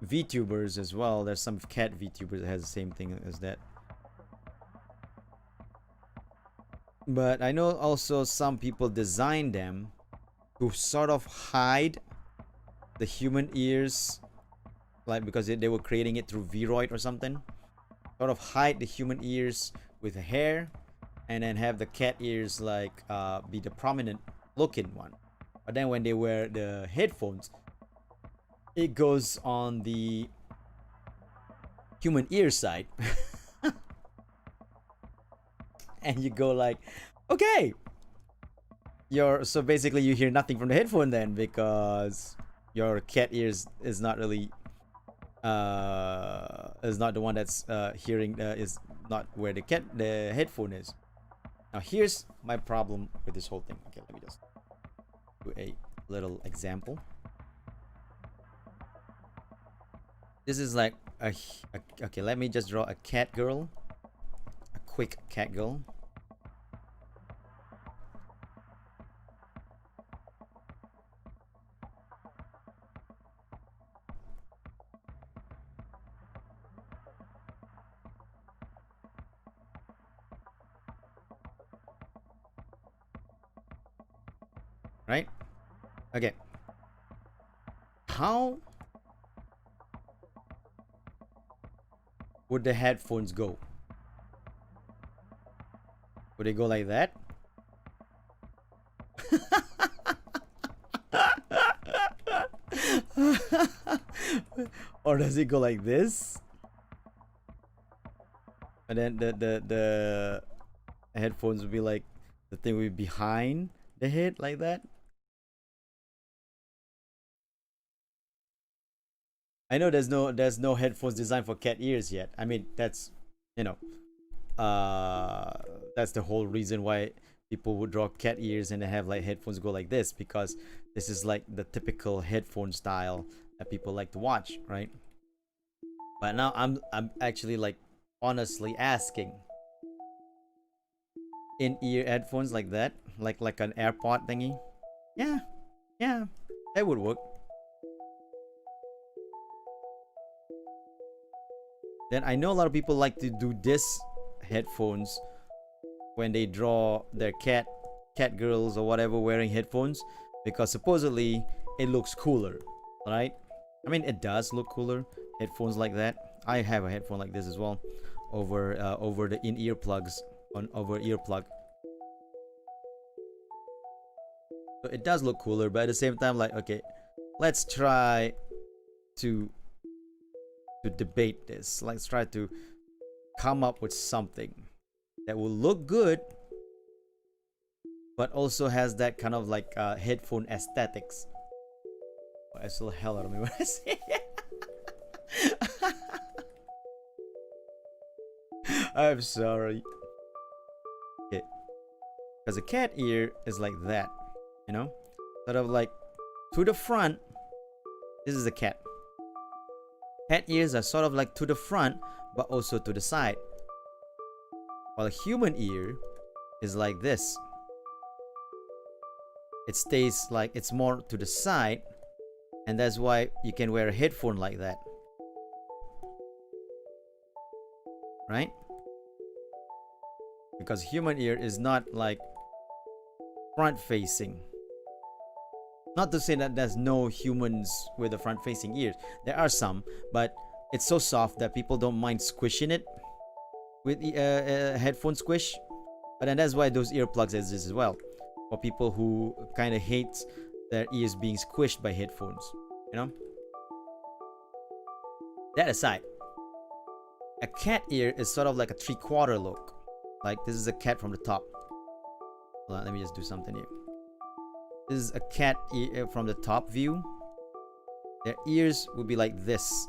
A: VTubers as well. There's some cat VTubers that has the same thing as that. But I know also some people design them to sort of hide the human ears, like because they were creating it through Vroid or something. Sort of hide the human ears with hair, and then have the cat ears like be the prominent looking one. But then when they wear the headphones, it goes on the human ear side. And you go like, okay, so basically you hear nothing from the headphone then, because your cat ears is not really is not the one that's hearing, is not where the headphone is. Now here's my problem with this whole thing. Okay, let me just do a little example. This is like okay, let me just draw a cat girl, a quick cat girl. Right? Okay. How would the headphones go? Would they go like that? Or does it go like this? And then the headphones would be like, the thing would be behind the head like that? I know there's no headphones designed for cat ears yet. I mean, that's, you know, that's the whole reason why people would draw cat ears and they have like headphones go like this, because this is like the typical headphone style that people like to watch, right? But now I'm actually like honestly asking, in-ear headphones like that, like an AirPod thingy, yeah, yeah, that would work. Then I know a lot of people like to do this headphones when they draw their cat girls or whatever wearing headphones, because supposedly it looks cooler, right? I mean, it does look cooler, headphones like that. I have a headphone like this as well, over the in-ear plugs, on over earplug. So it does look cooler, but at the same time, like, okay, let's try to debate this. Let's try to come up with something that will look good, but also has that kind of like headphone aesthetics. Oh, I still hell out of me when I say it. I'm sorry. Okay, because a cat ear is like that, you know, sort of like to the front. This is a cat. Cat ears are sort of like to the front, but also to the side. While a human ear is like this. It stays like it's more to the side, and that's why you can wear a headphone like that. Right? Because human ear is not like front facing. Not to say that there's no humans with the front facing ears. There are some, but it's so soft that people don't mind squishing it with the headphone squish. But then that's why those earplugs exist as well, for people who kind of hate their ears being squished by headphones, you know. That aside, a cat ear is sort of like a 3/4 look. Like, this is a cat from the top. Hold on, let me just do something here. This is a cat ear from the top view. Their ears would be like this.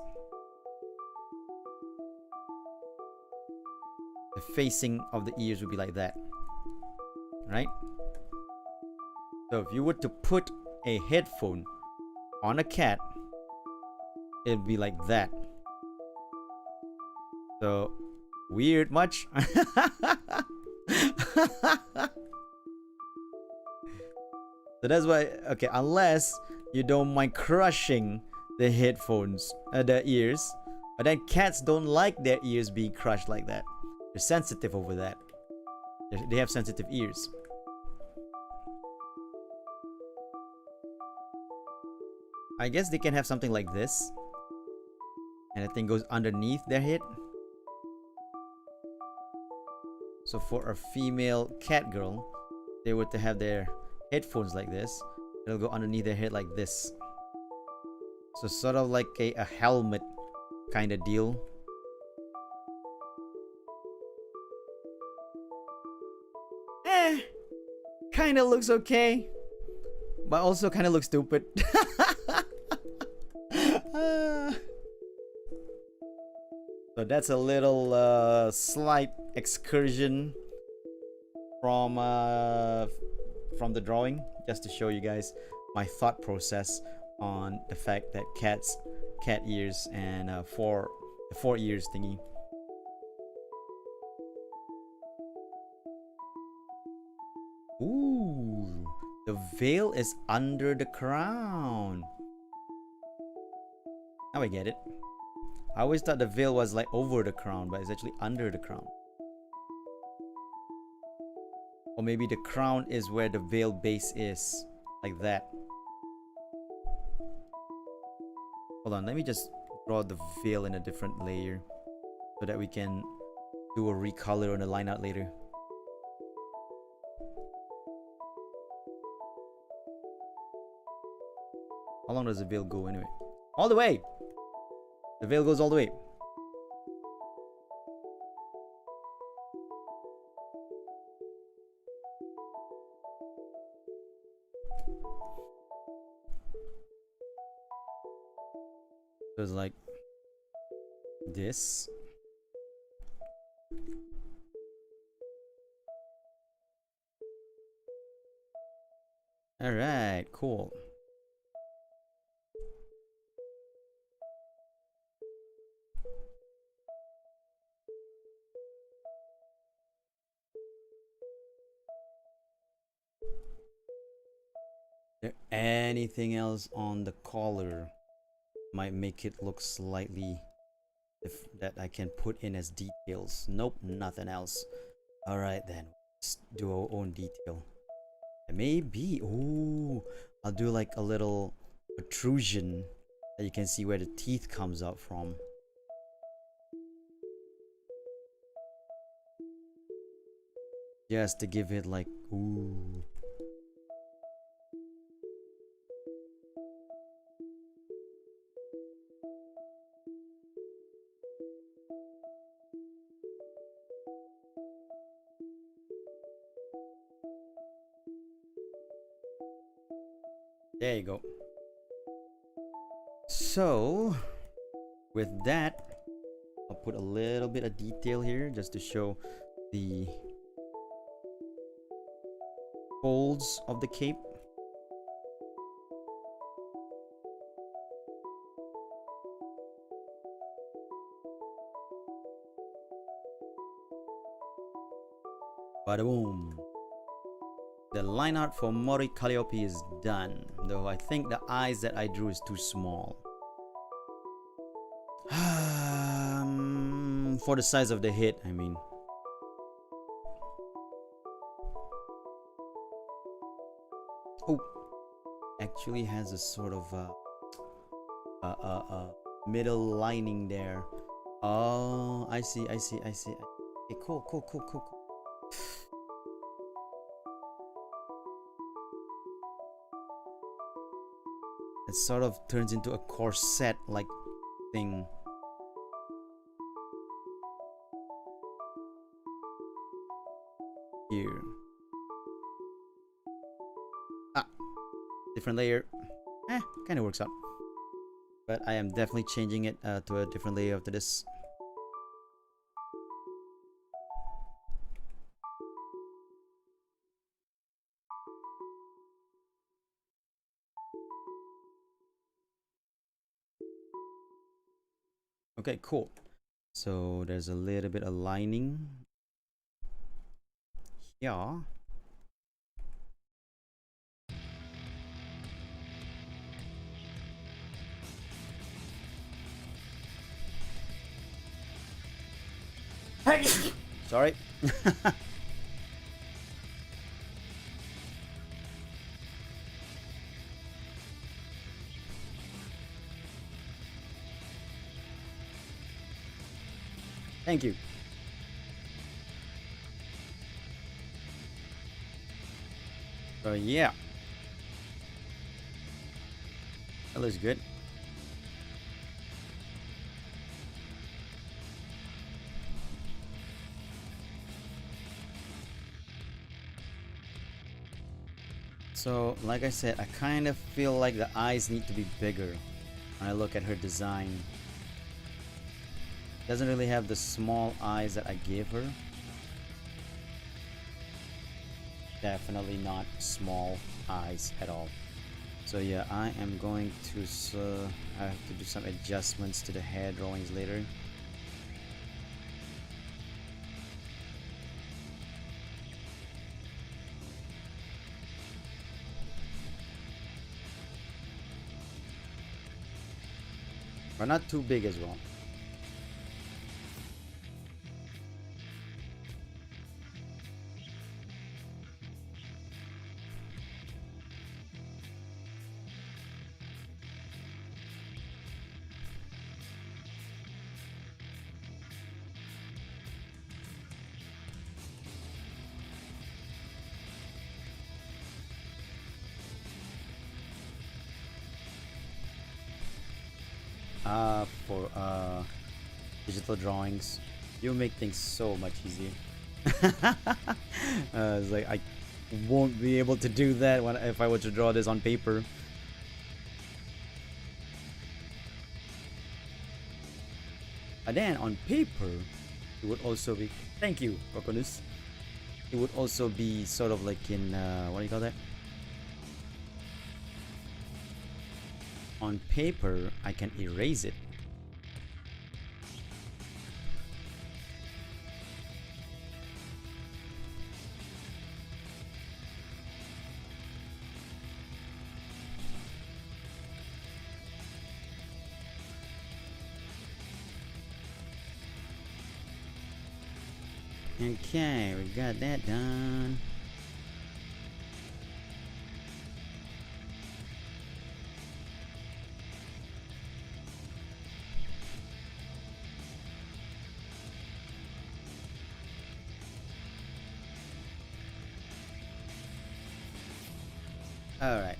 A: the facing of the ears would be like that, right? So if you were to put a headphone on a cat, it'd be like that. So weird much? So that's why, okay, unless you don't mind crushing the headphones, the ears, but then cats don't like their ears being crushed like that. They're sensitive over that. They have sensitive ears. I guess they can have something like this, and the thing goes underneath their head. So for a female cat girl, they were to have their headphones like this. It'll go underneath their head like this. So sort of like a helmet kind of deal. Kind of looks okay, but also kind of looks stupid. So that's a little slight excursion from the drawing, just to show you guys my thought process on the fact that cat ears and the four ears thingy. Ooh, the veil is under the crown. Now I get it. I always thought the veil was like over the crown, but it's actually under the crown. Or maybe the crown is where the veil base is, like that. Hold on, let me just draw the veil in a different layer so that we can do a recolor on the line art later. How long does the veil go anyway? All the way! The veil goes all the way. So it's like this. Alright, cool. There anything else on the collar might make it look slightly that I can put in as details? Nope, nothing else. Alright then, let's do our own detail. Maybe, ooh, I'll do like a little protrusion that you can see where the teeth comes out from. Just to give it like, ooh. There you go. So, with that, I'll put a little bit of detail here just to show the folds of the cape. Bada boom. The line art for Mori Calliope is done, though I think the eyes that I drew is too small. For the size of the head, I mean. Oh, actually has a sort of middle lining there. Oh, I see. Okay, cool. It sort of turns into a corset like thing. Here. Different layer. Kind of works out. But I am definitely changing it to a different layer after this. Okay, cool. So there's a little bit of lining here. Hey! Sorry. Thank you. So yeah, that looks good. So like I said, I kind of feel like the eyes need to be bigger when I look at her design. Doesn't really have the small eyes that I gave her. Definitely not small eyes at all. So yeah, I am going to I have to do some adjustments to the hair drawings later. But not too big as well. For digital drawings, you make things so much easier. It's like I won't be able to do that when if I were to draw this on paper. And then on paper, it would also be, thank you, Coconus. It would also be sort of like in what do you call that? On paper, I can erase it. Okay, we got that done. Alright.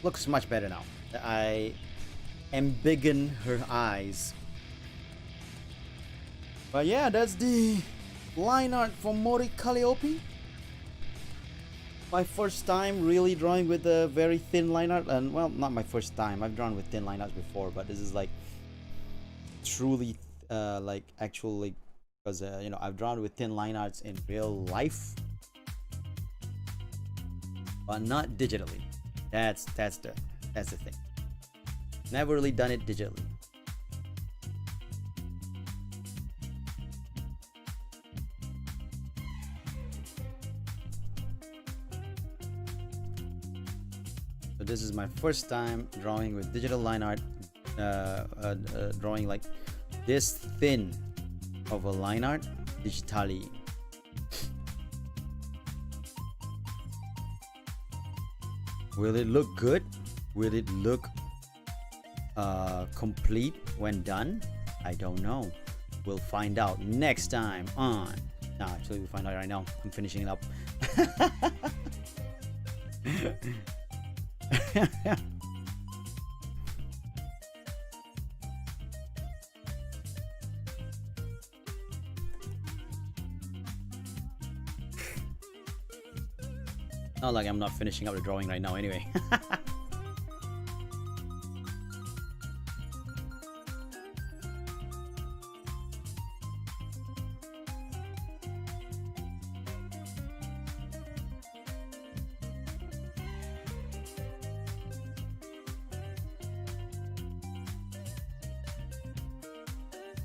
A: Looks much better now. I embiggen her eyes. But yeah, that's the line art for Mori Calliope. My first time really drawing with a very thin line art, and well, not my first time. I've drawn with thin line arts before, but this is like truly like actually, because you know, I've drawn with thin line arts in real life, but not digitally. That's the thing. Never really done it digitally. So this is my first time drawing with digital line art, drawing like this thin of a line art digitally. Will it look good? Will it look complete when done? I don't know. We'll find out next time on. No, actually, we'll find out right now. I'm finishing it up. Not like I'm not finishing up the drawing right now anyway.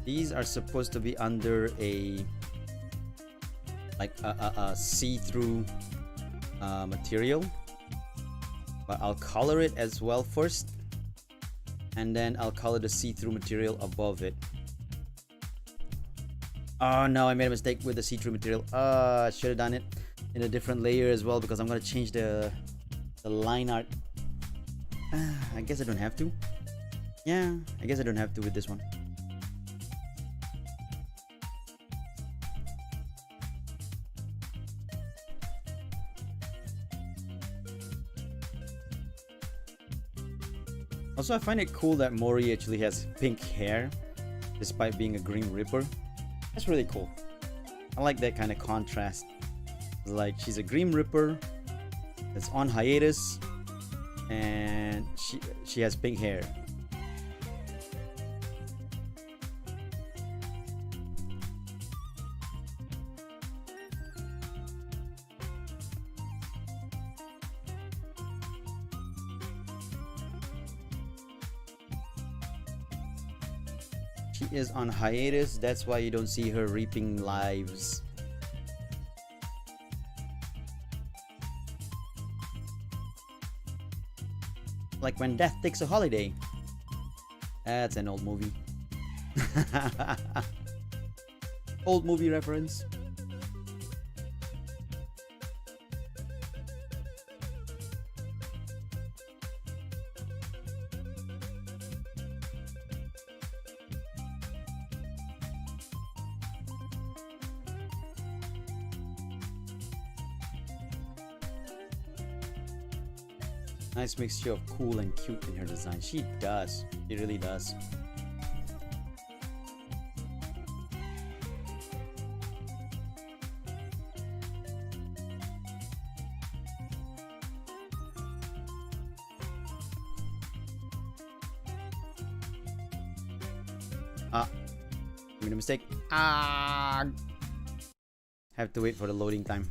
A: These are supposed to be under a see-through material, but I'll color it as well first, and then I'll color the see-through material above it. Oh no, I made a mistake with the see-through material. I should have done it in a different layer as well, because I'm gonna change the line art. I guess I don't have to. Yeah, I guess I don't have to with this one. Also, I find it cool that Mori actually has pink hair despite being a Grim Reaper. That's really cool. I like that kind of contrast. Like, she's a Grim Reaper that's on hiatus, and she has pink hair. She is on hiatus, that's why you don't see her reaping lives. Like when death takes a holiday. That's an old movie. Old movie reference. Nice mixture of cool and cute in her design. She does. She really does. Made a mistake. Have to wait for the loading time.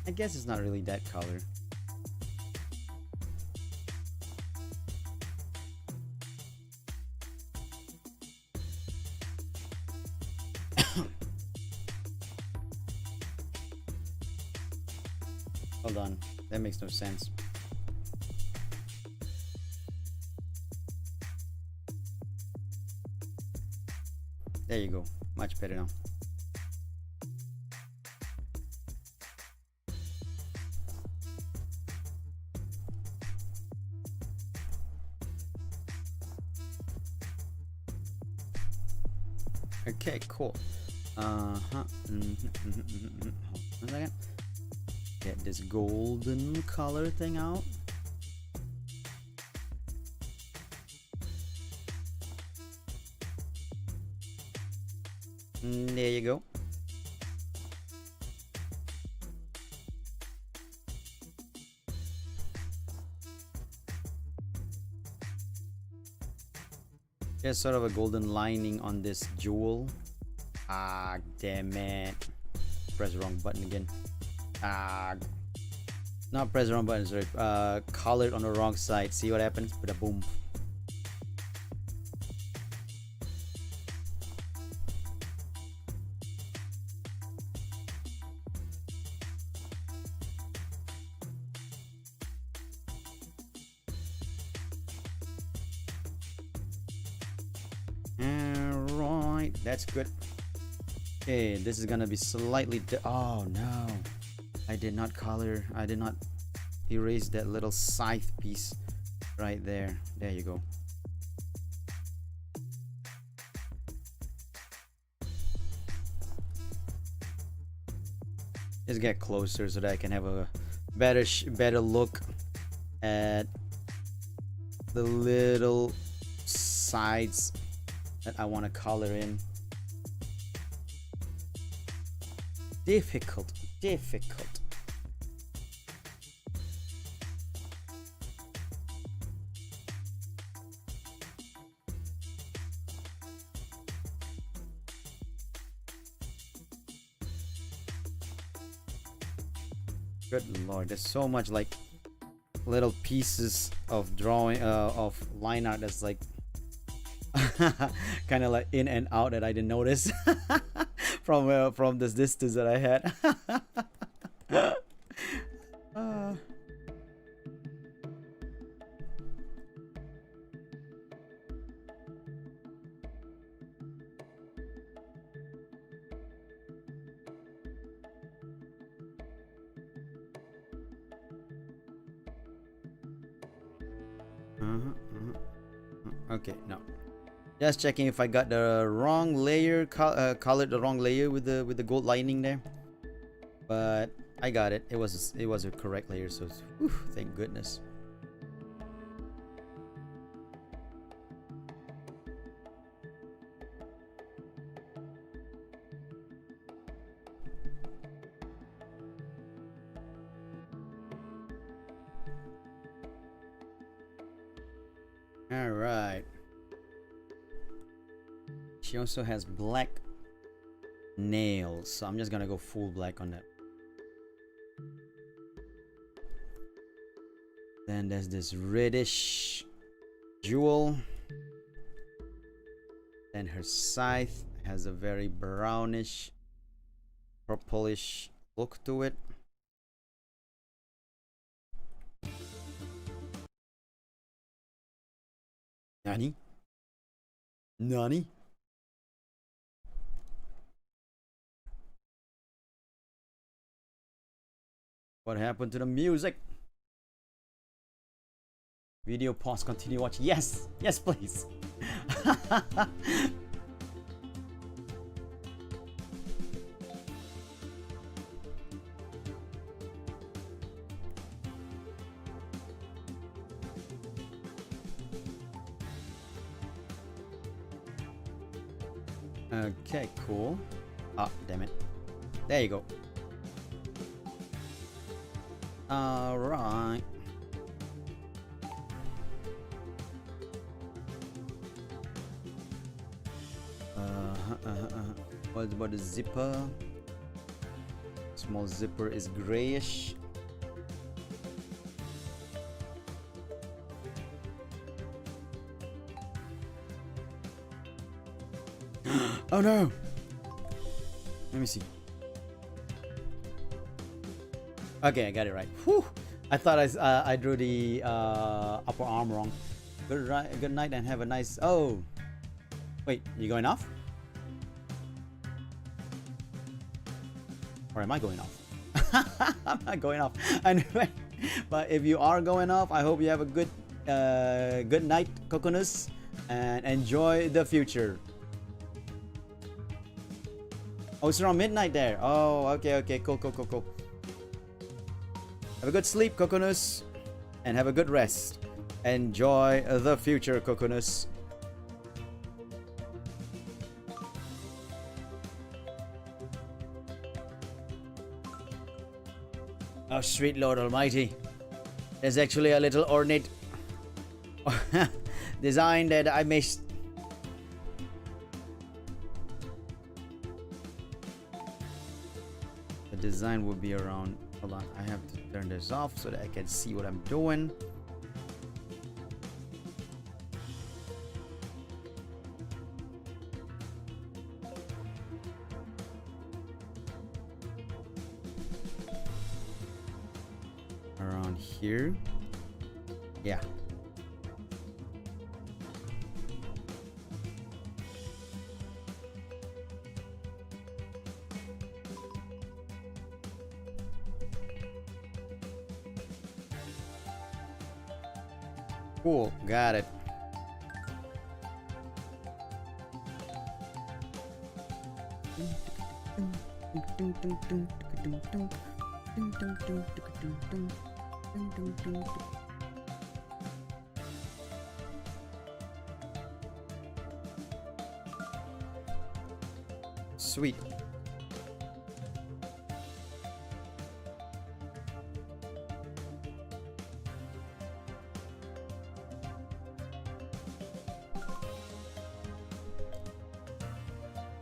A: I guess it's not really that color. Hold on, that makes no sense. There you go, much better now. Okay, cool. Hold on a second. Get this golden color thing out. There you go. There's sort of a golden lining on this jewel. Damn it. Press the wrong button again. Not press the wrong button, sorry. Colored on the wrong side. See what happens? Put a boom. That's good. Okay, this is gonna be slightly oh no, I did not color, I did not erase that little scythe piece right there. There you go. Just get closer so that I can have a better look at the little sides that I want to color in. Difficult. Good lord, there's so much like little pieces of drawing of line art that's like kind of like in and out that I didn't notice from this distance that I had. Okay, no. Just checking if I got the wrong layer, colored the wrong layer with the gold lining there. But I got it. It was a correct layer, so whew, thank goodness. All right. She also has black nails, so I'm just gonna go full black on that. Then there's this reddish jewel. Then her scythe has a very brownish, purplish look to it. Nani? Nani? What happened to the music? Video pause, continue watching. Yes, yes, please. Okay, cool. Oh, damn it. There you go. All right. What about the zipper? Small zipper is grayish. Oh no! Let me see. Okay, I got it right. Whew. I thought I drew the upper arm wrong. Good night and have a nice. Oh, wait, you going off? Or am I going off? I'm not going off. Anyway, but if you are going off, I hope you have a good night, coconuts, and enjoy the future. Oh, it's around midnight there. Oh, okay, cool. Have a good sleep, coconuts, and have a good rest. Enjoy the future, coconuts. Oh, sweet Lord Almighty. There's actually a little ornate design that I missed. The design would be around. Hold on, I have to turn this off so that I can see what I'm doing. Around here. Yeah. Cool, got it. Sweet.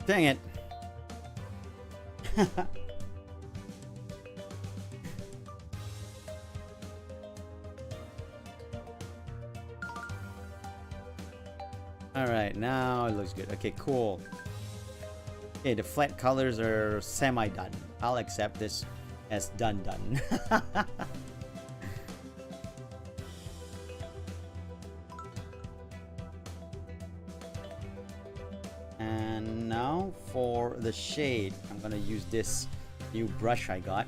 A: Dang it. Alright, now it looks good. Okay, cool. Okay, the flat colors are semi-done. I'll accept this as done. And now for the shade, I'm gonna use this new brush I got,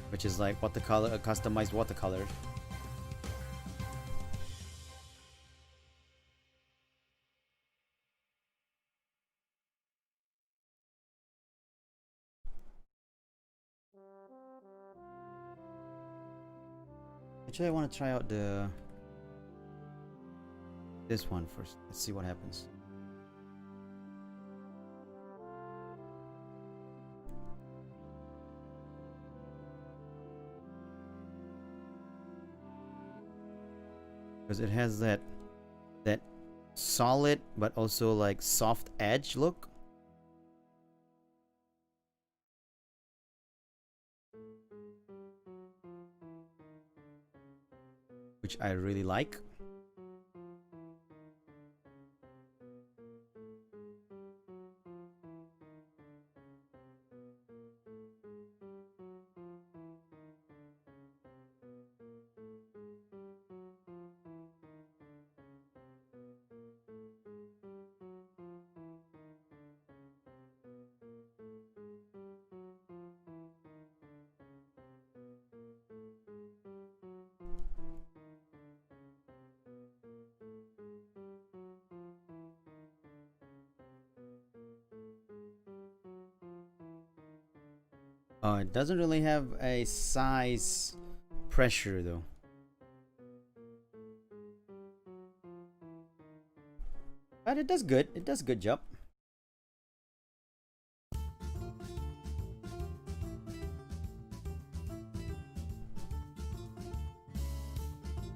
A: which is like watercolor, a customized watercolor. Actually, I want to try out this one first. Let's see what happens. Because it has that solid but also like soft edge look. Which I really like. It doesn't really have a size pressure though. But it does good. It does good job.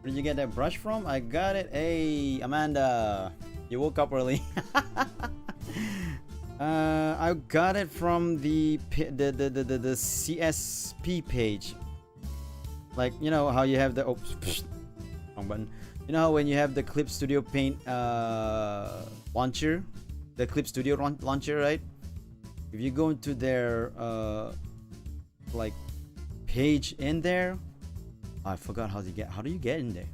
A: Where did you get that brush from? I got it. Hey, Amanda, you woke up early. I got it from the CSP page. Like, you know how you have the oops, wrong button. You know how when you have the Clip Studio Paint launcher, the Clip Studio launcher, right? If you go into their like page in there, I forgot how do you get in there?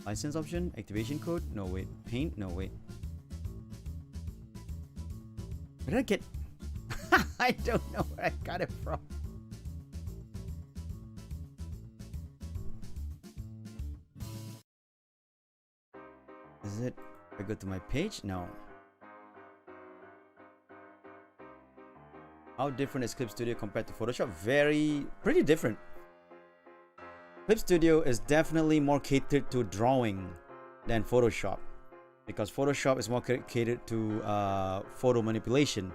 A: License option, activation code? No wait, paint? No wait. Where did I get? I don't know where I got it from. Is it? I go to my page? No. How different is Clip Studio compared to Photoshop? Pretty different. Clip Studio is definitely more catered to drawing than Photoshop, because Photoshop is more catered to photo manipulation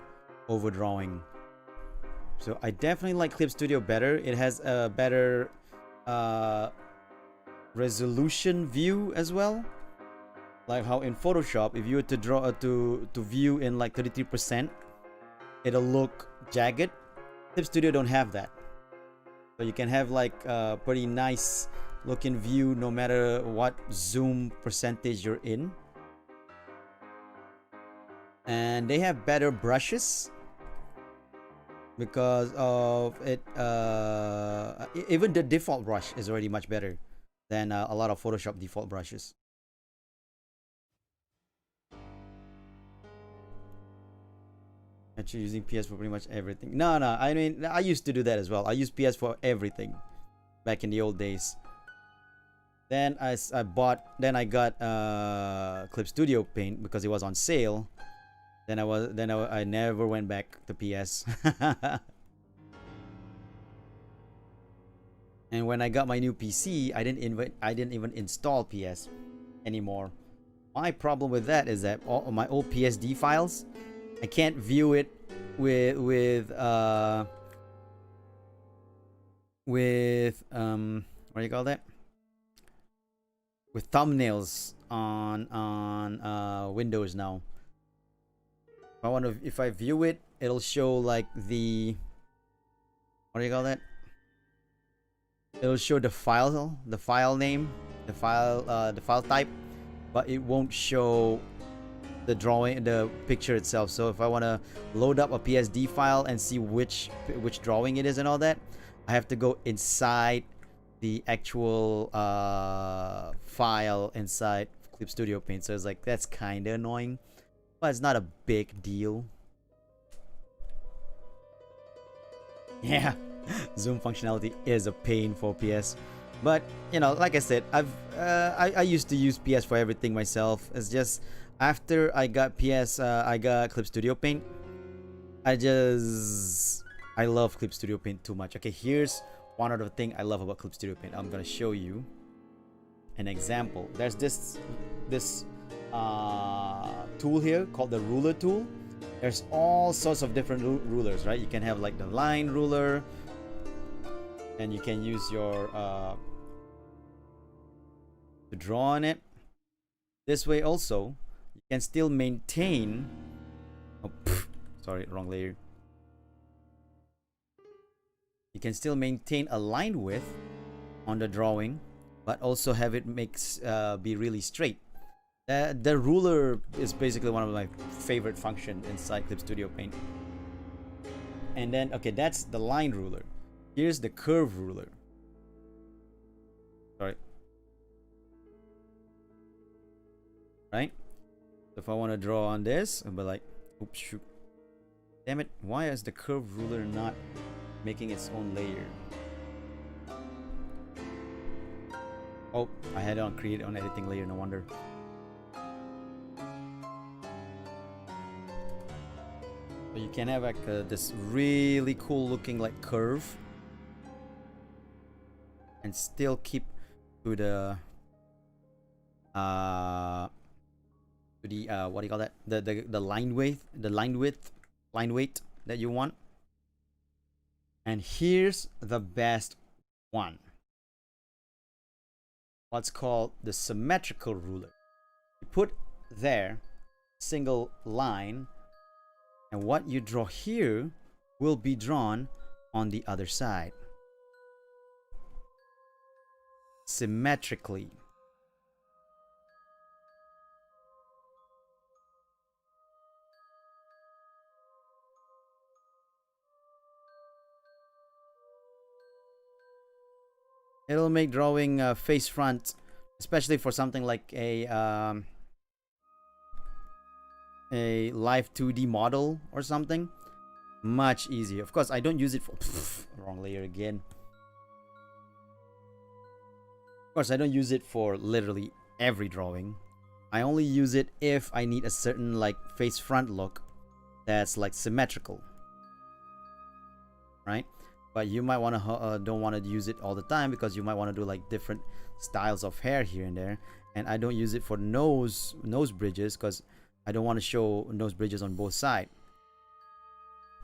A: over drawing. So I definitely like Clip Studio better. It has a better resolution view as well. Like how in Photoshop, if you were to draw to view in like 33%, it'll look jagged. Clip Studio don't have that. So you can have like a pretty nice looking view no matter what zoom percentage you're in. And they have better brushes because of it. Even the default brush is already much better than a lot of Photoshop default brushes. Actually using PS for pretty much everything. No, I mean, I used to do that as well. I used PS for everything back in the old days. Then I got Clip Studio Paint because it was on sale. I never went back to PS. And when I got my new PC, I didn't even install PS anymore. My problem with that is that all of my old PSD files, I can't view it with what do you call that? With thumbnails on Windows now. If I view it, it'll show like the, what do you call that? It'll show the file name, the file type, but it won't show the drawing, the picture itself. So if I want to load up a PSD file and see which drawing it is and all that, I have to go inside the actual file inside Clip Studio Paint. So it's like, that's kind of annoying, but it's not a big deal. Yeah, zoom functionality is a pain for PS, but you know, like I said, I used to use PS for everything myself. It's just after I got PS, I got Clip Studio Paint. I love Clip Studio Paint too much. Okay, here's one other thing I love about Clip Studio Paint. I'm gonna show you an example. There's this tool here called the ruler tool. There's all sorts of different rulers, right? You can have like the line ruler, and you can use your to draw on it. This way also, you can still maintain. Oh, sorry, wrong layer. You can still maintain a line width on the drawing, but also have it be really straight. The ruler is basically one of my favorite functions inside Clip Studio Paint. And then, okay, that's the line ruler. Here's the curve ruler. Sorry. Right? So if I want to draw on this, I'll be like, oops, shoot. Damn it, why is the curve ruler not making its own layer? Oh, I had it on create on editing layer, no wonder. So you can have like this really cool looking like curve and still keep to the what do you call that, the line width that you want. And here's the best one, what's called the symmetrical ruler. You put there single line, and what you draw here will be drawn on the other side symmetrically. It'll make drawing face front, especially for something like a live 2D model or something, much easier. Of course, I don't use it for wrong layer again. Of course, I don't use it for literally every drawing. I only use it if I need a certain like face front look that's like symmetrical, right? But you might want to don't want to use it all the time, because you might want to do like different styles of hair here and there. And I don't use it for nose bridges, because I don't want to show nose bridges on both sides.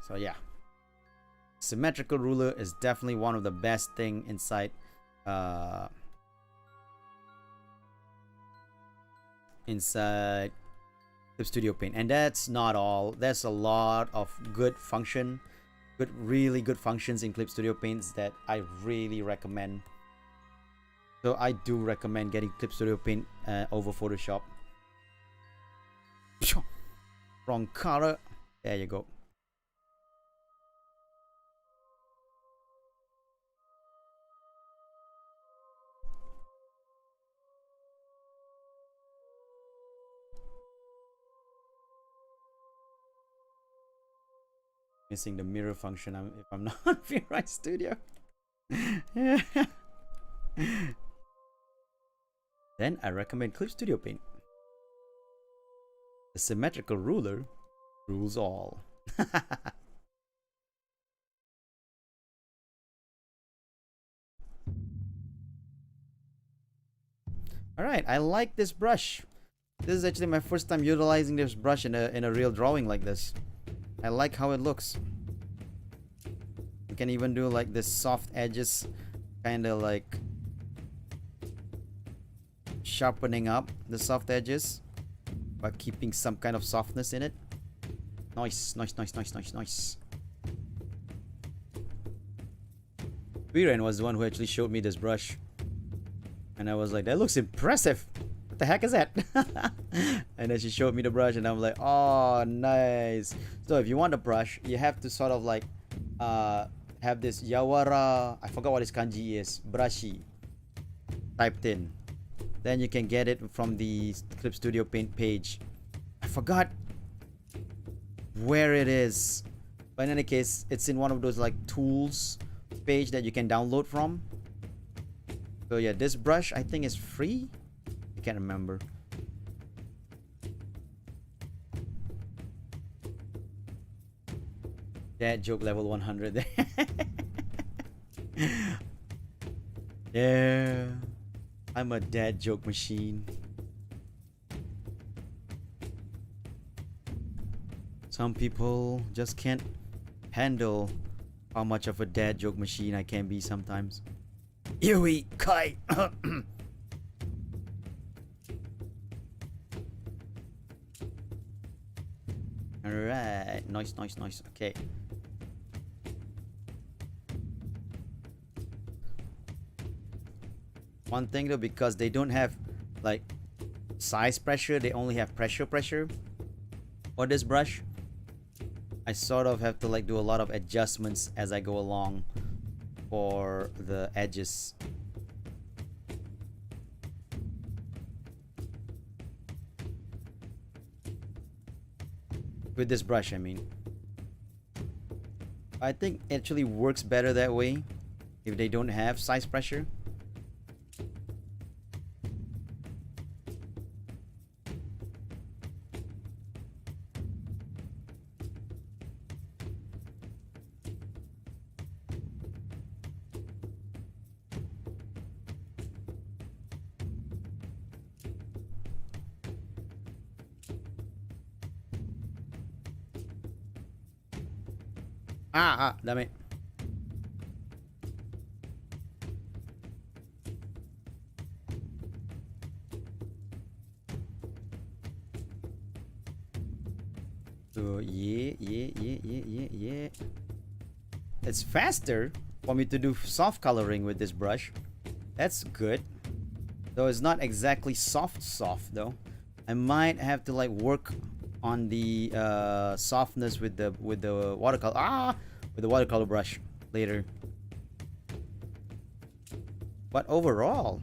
A: So yeah, symmetrical ruler is definitely one of the best thing inside inside Clip Studio Paint. And that's not all. There's a lot of good function, really good functions in Clip Studio Paint that I really recommend. So I do recommend getting Clip Studio Paint over Photoshop. Wrong color. There you go. Missing the mirror function if I'm not on VRI Studio. Then I recommend Clip Studio Paint. The symmetrical ruler rules all. Alright, I like this brush. This is actually my first time utilizing this brush in a real drawing like this. I like how it looks. You can even do like this soft edges, kind of like sharpening up the soft edges, but keeping some kind of softness in it. Nice, nice, nice, nice, nice, nice. Viren was the one who actually showed me this brush, and I was like, that looks impressive. What the heck is that? And then she showed me the brush, and I'm like, oh, nice. So if you want a brush, you have to sort of like have this Yawara, I forgot what his kanji is, Brashi typed in. Then you can get it from the Clip Studio Paint page. I forgot where it is, but in any case, it's in one of those like tools page that you can download from. So yeah, this brush I think is free. I can't remember. Dad joke level 100. Yeah, I'm a dad joke machine. Some people just can't handle how much of a dad joke machine I can be sometimes. Yui Kai. Alright, nice, nice, nice. Okay. One thing though, because they don't have like size pressure, they only have pressure for this brush. I sort of have to like do a lot of adjustments as I go along for the edges. With this brush, I mean. I think it actually works better that way if they don't have size pressure. Dame. So yeah. It's faster for me to do soft coloring with this brush. That's good. Though it's not exactly soft though. I might have to like work on the softness with the watercolor with the watercolor brush later. But overall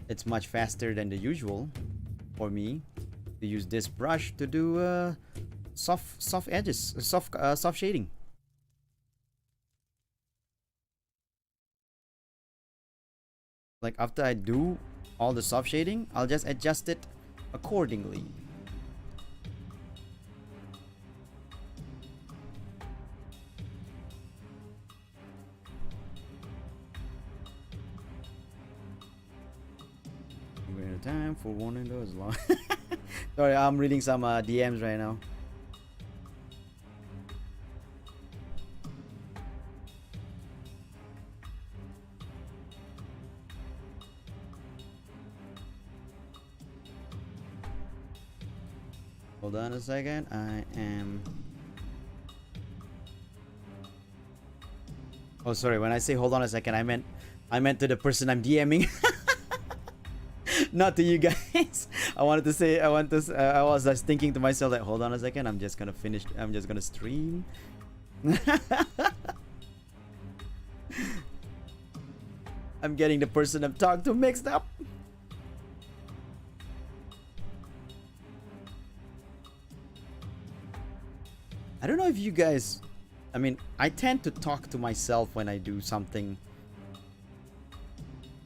A: it's much faster than the usual for me to use this brush to do soft edges, soft shading. Like after I do all the soft shading, I'll just adjust it accordingly. Time for one of those long. Sorry, I'm reading some DMs right now. Hold on a second. I am. Oh, sorry. When I say hold on a second, I meant to the person I'm DMing. Not to you guys. I was just thinking to myself like, hold on a second, I'm just gonna stream. I'm getting the person I'm talking to mixed up. I don't know if you guys, I mean, I tend to talk to myself when I do something.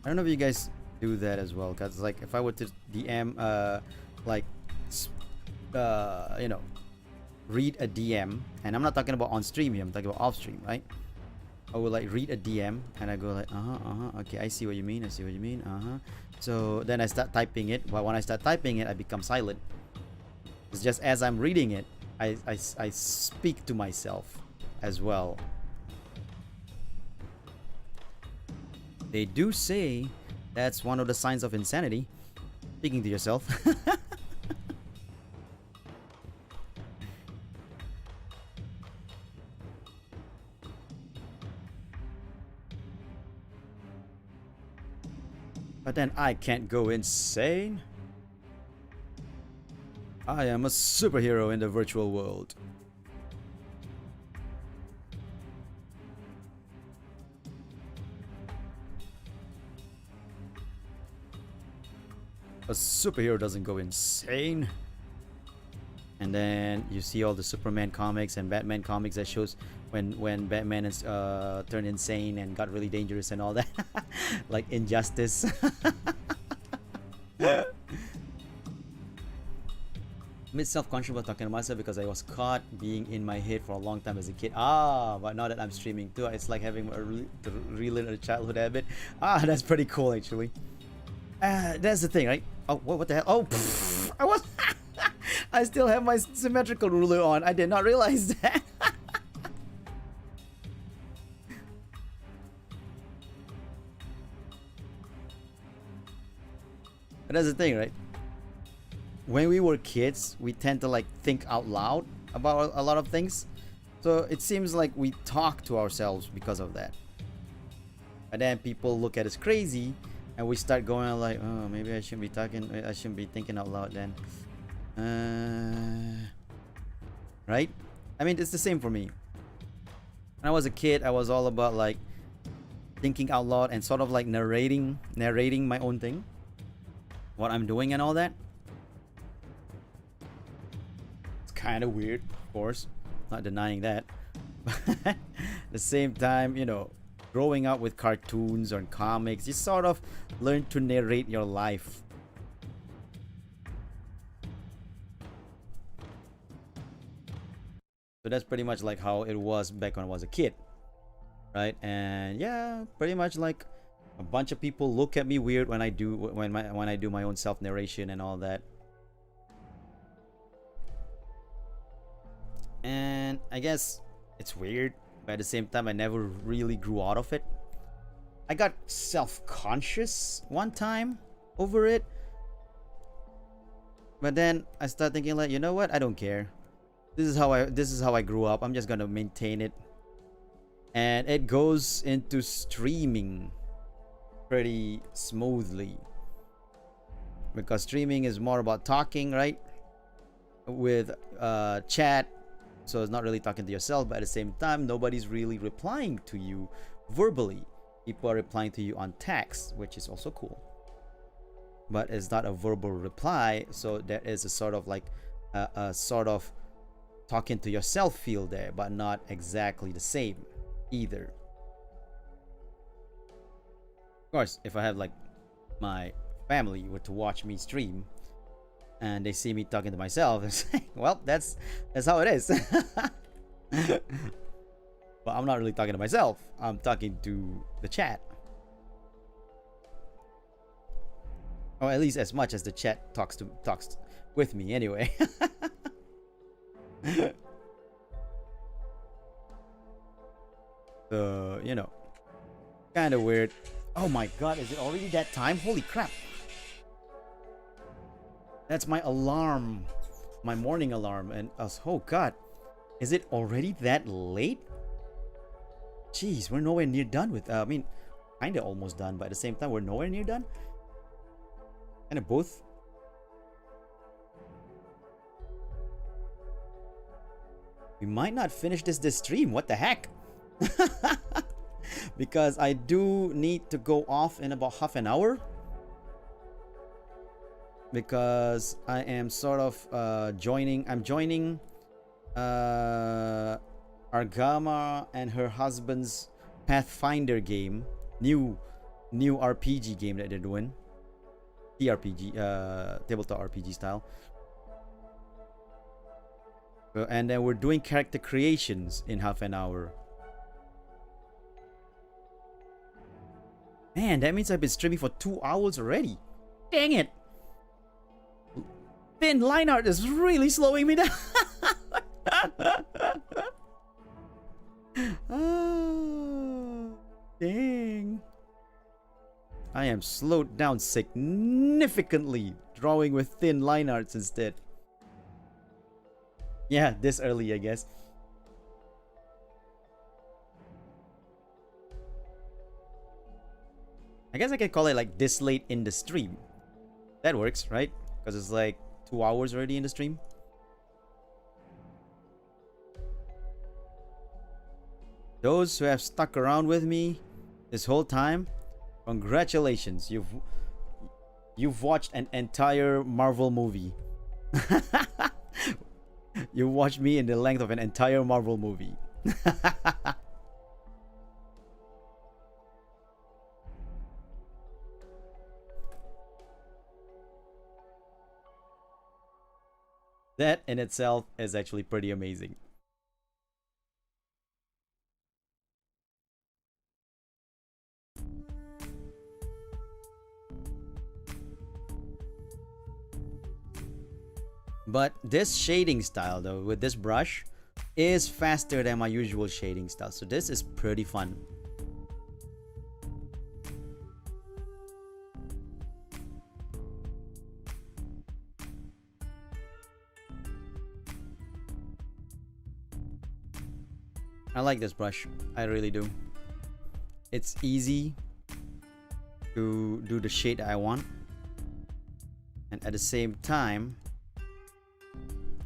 A: I don't know if you guys do that as well, because like if I were to DM like you know, read a DM, and I'm not talking about on stream here, I'm talking about off stream, right? I would like read a DM and I go like okay, I see what you mean, so then I start typing it, but when I start typing it I become silent. It's just as I'm reading it, I speak to myself as well. They do say that's one of the signs of insanity, speaking to yourself. But then I can't go insane. I am a superhero in the virtual world. A superhero doesn't go insane. And then you see all the Superman comics and Batman comics that shows when Batman is turned insane and got really dangerous and all that. Like Injustice. I'm self-conscious about talking to myself because I was caught being in my head for a long time as a kid. But now that I'm streaming too, it's like having to relive a childhood habit. That's pretty cool actually. That's the thing, right? Oh, what the hell? Oh, I was... I still have my symmetrical ruler on. I did not realize that. But that's the thing, right? When we were kids, we tend to like think out loud about a lot of things. So it seems like we talk to ourselves because of that. And then people look at us crazy and we start going like, oh, maybe I shouldn't be talking, I shouldn't be thinking out loud then. Right? I mean, it's the same for me. When I was a kid, I was all about like thinking out loud and sort of like narrating my own thing, what I'm doing and all that. It's kind of weird, of course, not denying that. But at the same time, you know, growing up with cartoons or comics, you sort of learn to narrate your life. So that's pretty much like how it was back when I was a kid, right? And yeah, pretty much like a bunch of people look at me weird when I do my own self narration and all that. And I guess it's weird, but at the same time, I never really grew out of it. I got self-conscious one time over it, but then I started thinking like, you know what? I don't care. This is how I grew up. I'm just gonna maintain it, and it goes into streaming pretty smoothly because streaming is more about talking, right? With chat, so it's not really talking to yourself, but at the same time, nobody's really replying to you verbally. People are replying to you on text, which is also cool, but it's not a verbal reply, so there is a sort of like a sort of talking to yourself feel there, but not exactly the same either. Of course, if I have like my family were to watch me stream and they see me talking to myself, it's like, well, that's how it is. But I'm not really talking to myself. I'm talking to the chat. Or at least as much as the chat talks with me anyway. So, you know, kind of weird. Oh my god, is it already that time? Holy crap. That's my alarm. My morning alarm. And oh god, is it already that late? Jeez, we're nowhere near done with I mean, kind of almost done, but at the same time we're nowhere near done. Kind of both. We might not finish this stream. What the heck? Because I do need to go off in about half an hour, because I am sort of joining Argama and her husband's Pathfinder game, new RPG game that they're doing, TRPG, tabletop RPG style. And then we're doing character creations in half an hour. Man, that means I've been streaming for 2 hours already. Dang it! thin line art is really slowing me down. Oh, dang. I am slowed down significantly drawing with thin line arts instead. Yeah, this early, I guess. I guess I can call it like this late in the stream. That works, right? Because it's like 2 hours already in the stream. Those who have stuck around with me this whole time, congratulations. You've watched an entire Marvel movie. You watched me in the length of an entire Marvel movie. That in itself is actually pretty amazing. But this shading style though, with this brush, is faster than my usual shading style. So this is pretty fun. I like this brush. I really do. It's easy to do the shade I want. And at the same time,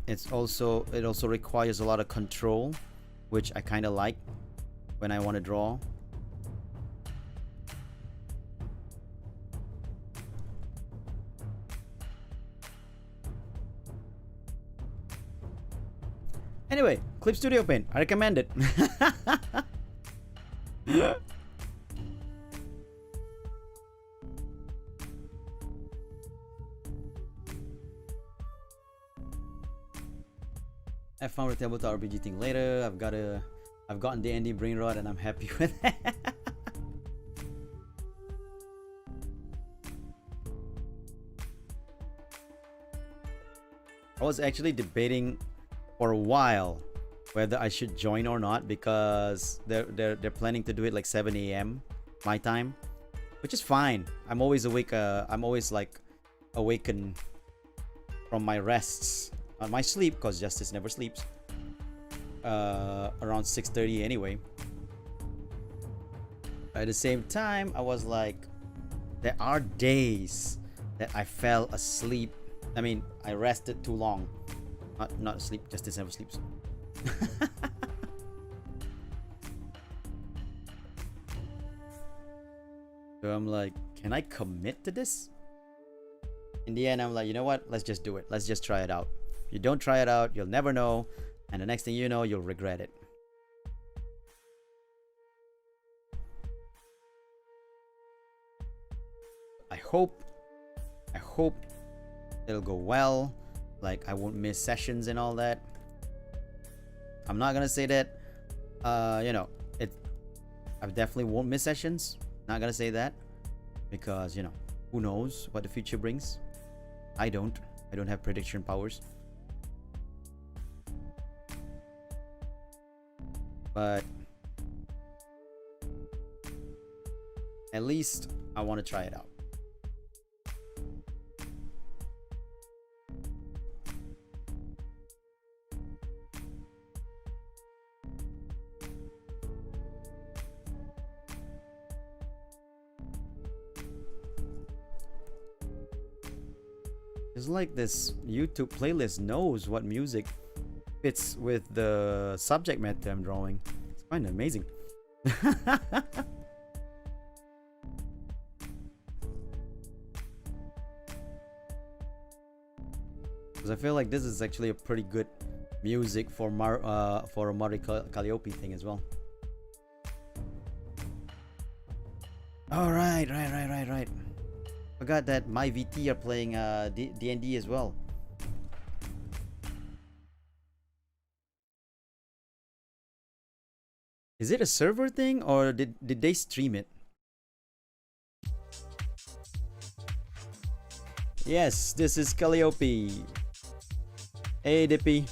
A: it also requires a lot of control, which I kind of like when I want to draw. Anyway, Clip Studio Paint, I recommend it. I found a tabletop RPG thing later. I've gotten the Andy Brain Rot and I'm happy with it. I was actually debating for a while whether I should join or not, because they're planning to do it like 7 a.m. my time, which is fine. I'm always awake. I'm always like awakened from my rests on my sleep, because Justice never sleeps. Around 6:30 anyway. At the same time, I was like, there are days that I fell asleep. I mean, I rested too long. Not asleep. Justice never sleeps. So I'm like, can I commit to this? In the end, I'm like, you know what? Let's just do it. Let's just try it out. If you don't try it out, you'll never know. And the next thing you know, you'll regret it. I hope it'll go well. Like, I won't miss sessions and all that. I'm not gonna say that, you know, I definitely won't miss sessions. Not gonna say that, because, you know, who knows what the future brings. I don't have prediction powers. But at least I want to try it out. It's like this YouTube playlist knows what music fits with the subject matter I'm drawing. It's kind of amazing. Because I feel like this is actually a pretty good music for a Mori Calliope thing as well. All right. Forgot that MYVT are playing D&D as well. Is it a server thing, or did they stream it? Yes, this is Calliope. Hey, Dippy.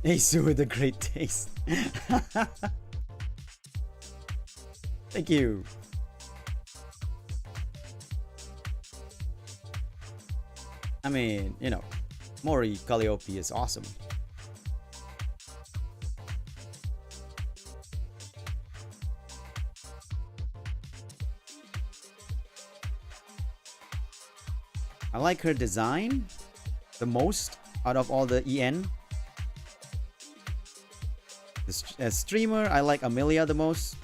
A: Hey, Sue with a great taste. Thank you. I mean, you know, Mori Calliope is awesome. I like her design the most out of all the EN. As streamer, I like Amelia the most,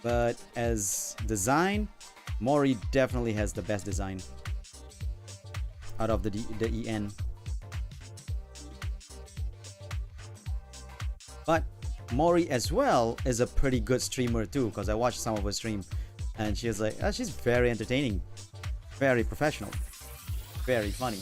A: but as design, Mori definitely has the best design out of the EN. But Mori as well is a pretty good streamer too, because I watched some of her stream, and she was like, oh, she's very entertaining, very professional, very funny.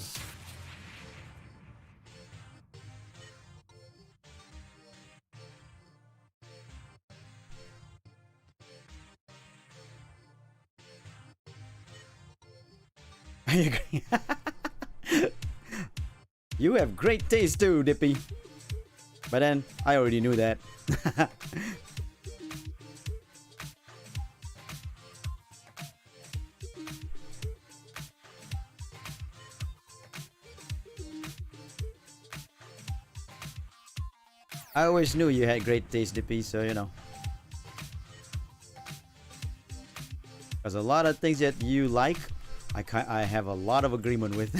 A: I agree. You have great taste too, Dippy. But then, I already knew that. I always knew you had great taste, Dippy, so you know. There's a lot of things that you like, I have a lot of agreement with.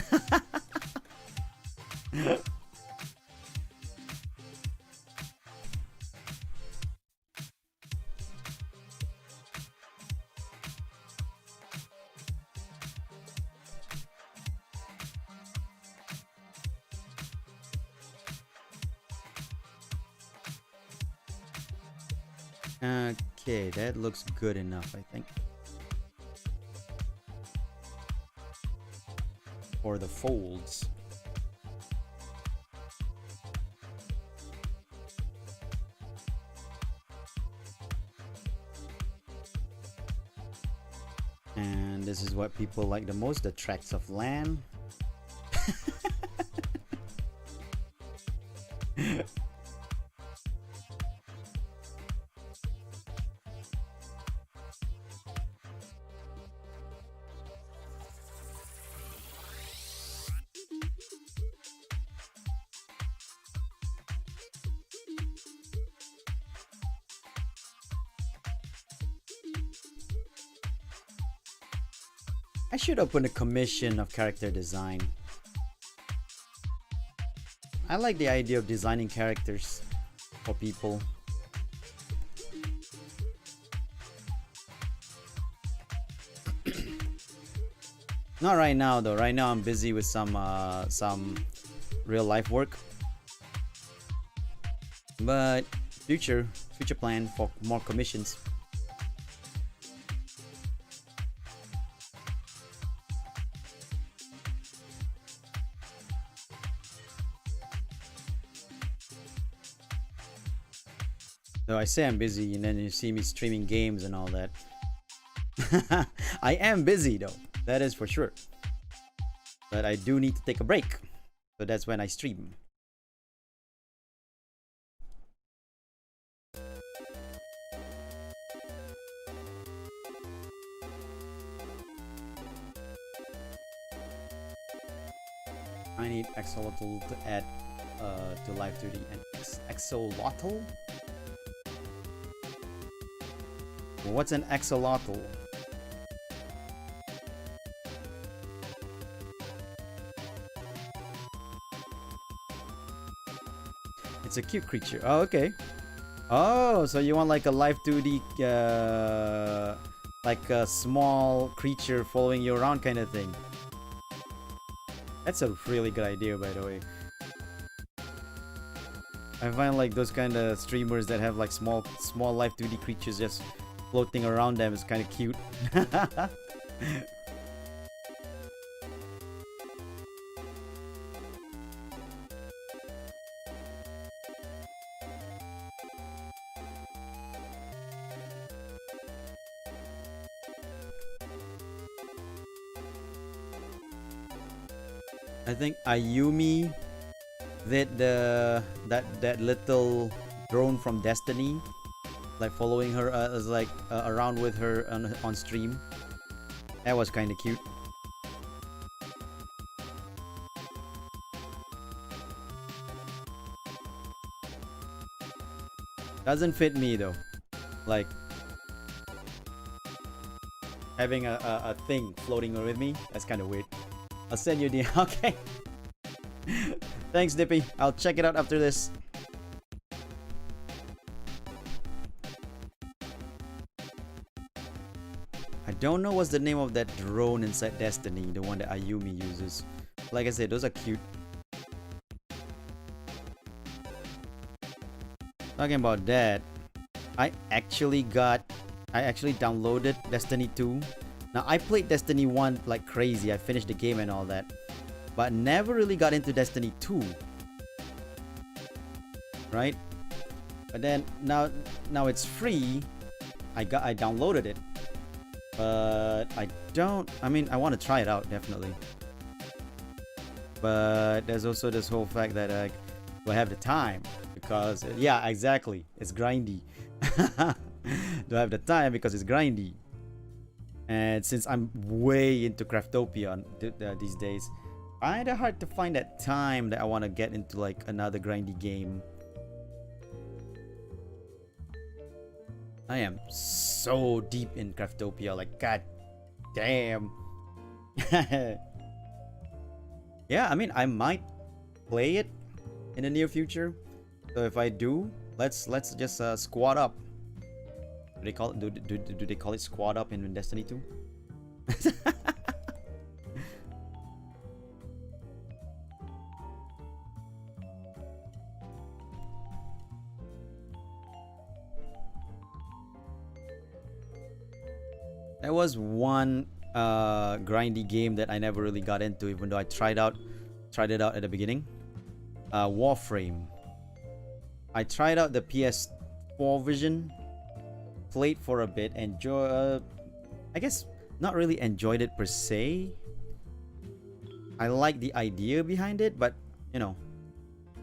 A: Okay, that looks good enough, I think. For the folds. And this is what people like the most, the tracts of land. I should open a commission of character design. I like the idea of designing characters for people. Not right now though. Right now I'm busy with some real life work. But future plan for more commissions. So I say I'm busy and then you see me streaming games and all that. I am busy though, that is for sure. But I do need to take a break. So that's when I stream. I need axolotl to add to live 2D and axolotl? What's an axolotl? It's a cute creature. Oh, okay. Oh, so you want like a live 2D, like a small creature following you around kind of thing. That's a really good idea, by the way. I find like those kind of streamers that have like small live 2D creatures just floating around them is kind of cute. I think Ayumi did that little drone from Destiny, like following her around with her on stream. That was kind of cute. Doesn't fit me though. Like having a thing floating with me. That's kind of weird. I'll send you the okay. Thanks, Dippy. I'll check it out after this. I don't know what's the name of that drone inside Destiny, the one that Ayumi uses. Like I said, those are cute. Talking about that, I actually downloaded Destiny 2. Now I played Destiny 1 like crazy. I finished the game and all that, but never really got into Destiny 2. Right? But then now it's free. I downloaded it. But I mean I want to try it out definitely. But there's also this whole fact that do I have the time? Because yeah, exactly, it's grindy. Do I have the time? Because it's grindy. And since I'm way into Craftopia these days, kinda hard to find that time that I want to get into like another grindy game. I am so deep in Craftopia, like god damn. Yeah, I mean I might play it in the near future. So if I do, let's just squad up. Do they call it do they call it squad up in Destiny 2? There was one grindy game that I never really got into, even though I tried it out at the beginning. Warframe. I tried out the PS4 version, played for a bit, I guess not really enjoyed it per se. I like the idea behind it, but you know,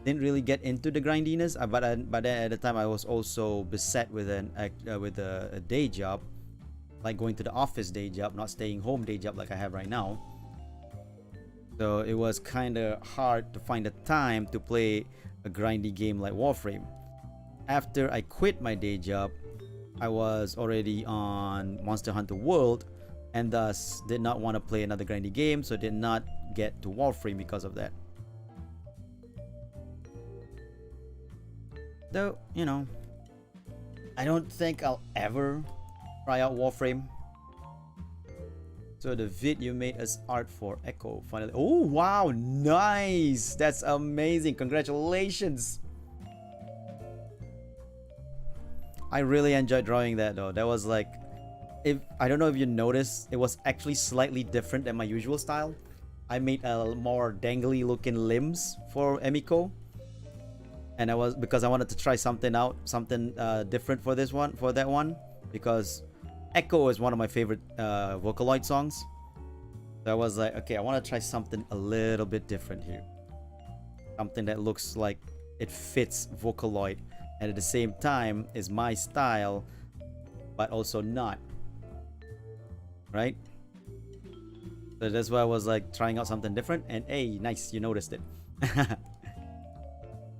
A: didn't really get into the grindiness. But then at the time I was also beset with a day job, like going to the office day job, not staying home day job like I have right now. So it was kind of hard to find the time to play a grindy game like Warframe. After I quit my day job, I was already on Monster Hunter World, and thus did not want to play another grindy game, so did not get to Warframe because of that. Though, you know, I don't think I'll ever try out Warframe. So the vid you made as art for Echo finally. Oh wow, nice! That's amazing. Congratulations. I really enjoyed drawing that though. That was like, I don't know if you noticed, it was actually slightly different than my usual style. I made a more dangly looking limbs for Emiko. And because I wanted to try something out, something different for that one, because Echo is one of my favorite Vocaloid songs. So I was like, okay, I want to try something a little bit different here. Something that looks like it fits Vocaloid, and at the same time is my style, but also not. Right? So that's why I was like trying out something different, and hey, nice, you noticed it.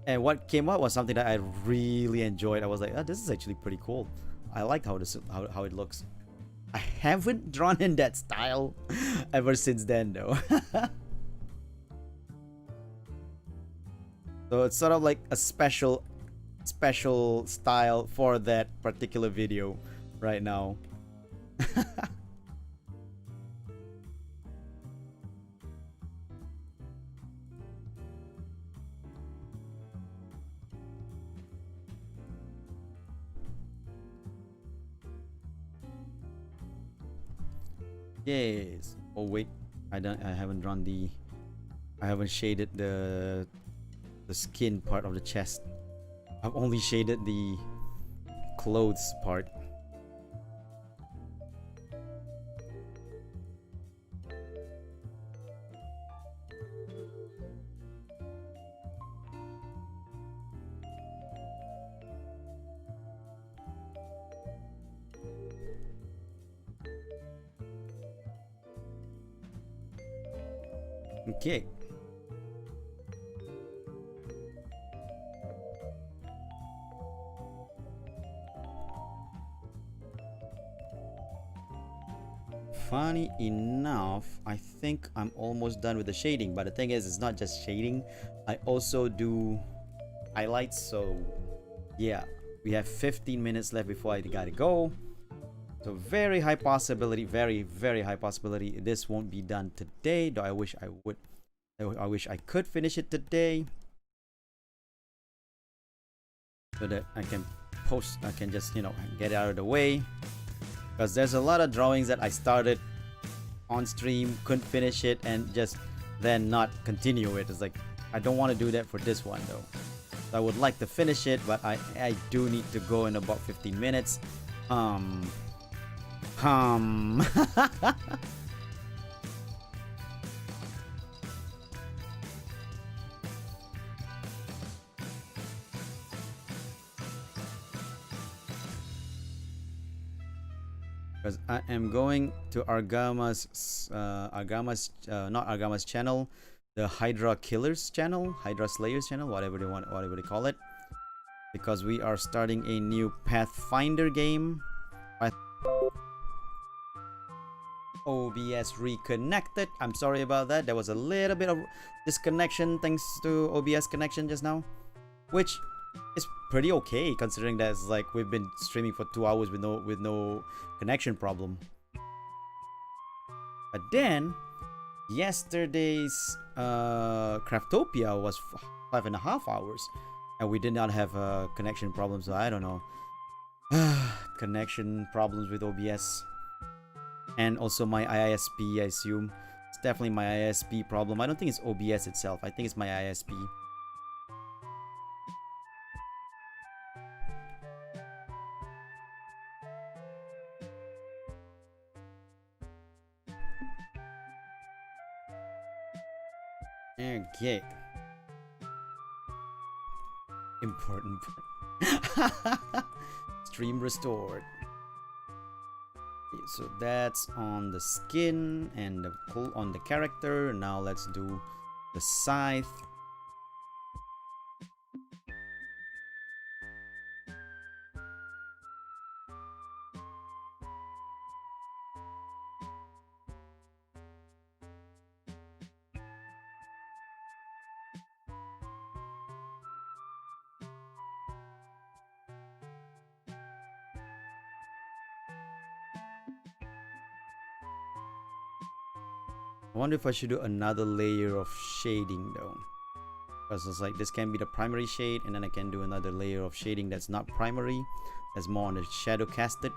A: And what came out was something that I really enjoyed. I was like, oh, this is actually pretty cool. I liked how it looks. I haven't drawn in that style ever since then though. So it's sort of like a special style for that particular video right now. Yes. Oh wait, I haven't drawn I haven't shaded the skin part of the chest. I've only shaded the clothes part. Okay. Funny enough, I think I'm almost done with the shading, but the thing is, it's not just shading. I also do highlights, so yeah, we have 15 minutes left before I gotta go. So very high possibility, very high possibility this won't be done today, though I wish I would. I wish I could finish it today, so that I can post, I can just, you know, get it out of the way, because there's a lot of drawings that I started on stream, couldn't finish it, and just then not continue it. It's like, I don't want to do that for this one though. So I would like to finish it, but I do need to go in about 15 minutes. Because I am going to Argama's not Argama's channel, the Hydra Killers channel, Hydra Slayers channel, whatever they call it, because we are starting a new Pathfinder game. OBS reconnected. I'm sorry about that. There was a little bit of disconnection thanks to OBS connection just now, which is pretty okay considering that it's like we've been streaming for 2 hours with no connection problem. But then yesterday's Craftopia was 5.5 hours, and we did not have a connection problem. So I don't know. Connection problems with OBS. And also my ISP, I assume. It's definitely my ISP problem. I don't think it's OBS itself. I think it's my ISP. Okay. Important. Stream restored. Okay, so that's on the skin and the on the character. Now let's do the scythe. I wonder if I should do another layer of shading though, because it's like this can be the primary shade, and then I can do another layer of shading that's not primary, that's more on the shadow casted.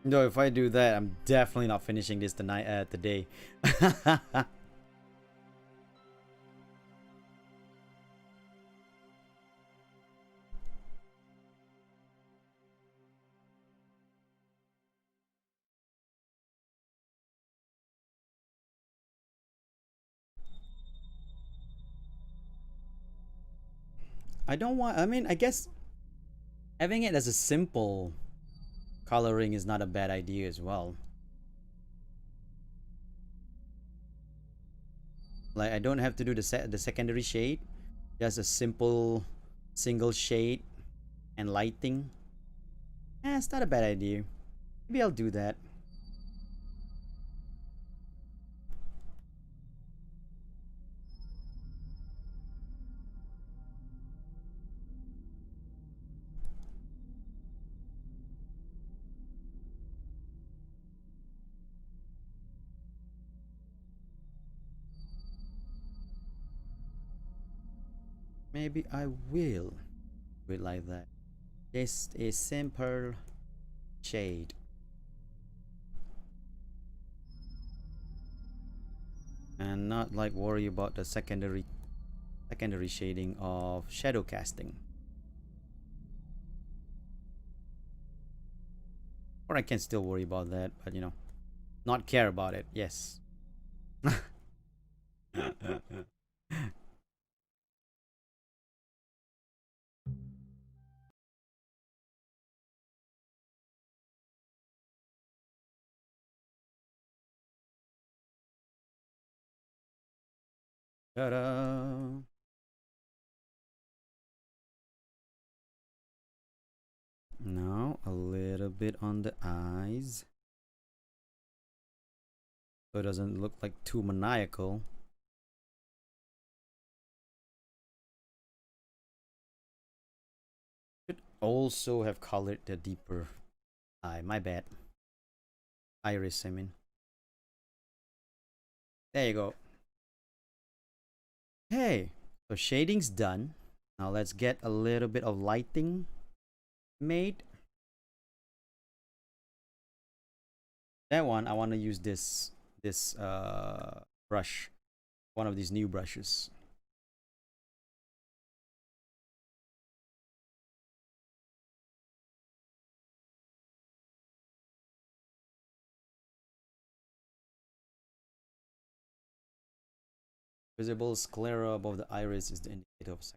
A: No, if I do that, I'm definitely not finishing this tonight, today. I don't want, I mean, I guess having it as a simple coloring is not a bad idea as well. Like, I don't have to do the secondary shade, just a simple single shade and lighting. It's not a bad idea. Maybe I'll do that. Maybe I will do it like that. Just a simple shade. I'm not like worried about the secondary shading of shadow casting. Or I can still worry about that, but you know, not care about it. Yes. Ta-da! Now a little bit on the eyes, so it doesn't look like too maniacal. Should also have colored the deeper eye. My bad. Iris, I mean. There you go. Hey, so shading's done. Now let's get a little bit of lighting made. That one, I want to use this brush, one of these new brushes. Visible sclera above the iris is the indicator of sex.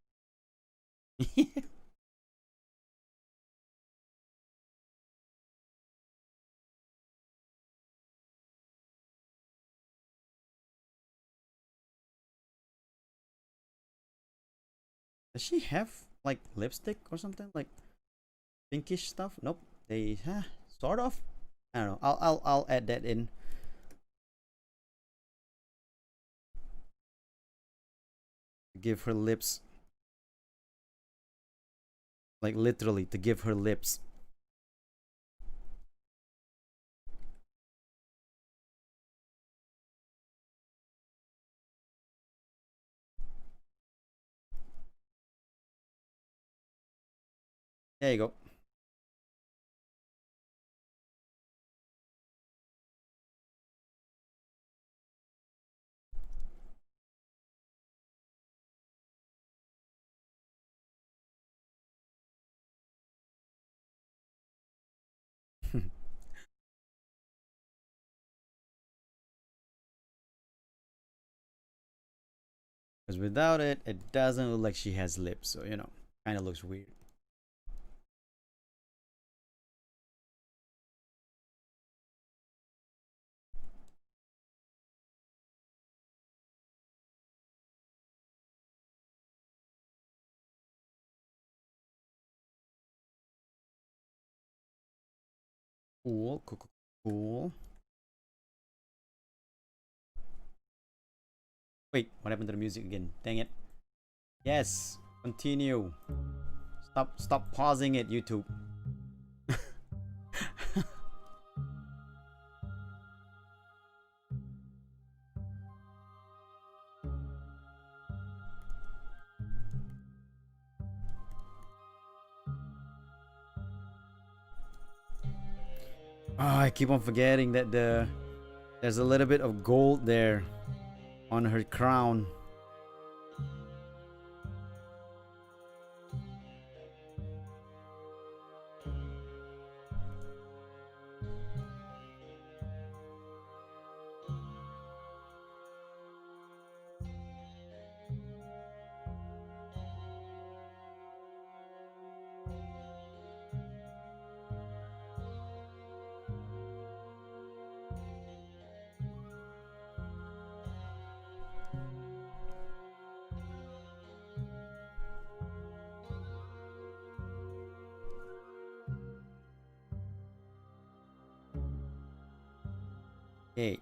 A: Does she have like lipstick or something like pinkish stuff? Nope. They sort of. I don't know. I'll add that in. Give her lips. Like literally to give her lips. There you go. Because without it, it doesn't look like she has lips. So, you know, kind of looks weird. Cool, cool, cool, cool. Wait, what happened to the music again? Dang it. Yes, continue. Stop pausing it, YouTube. Oh, I keep on forgetting that there's a little bit of gold there on her crown. Okay.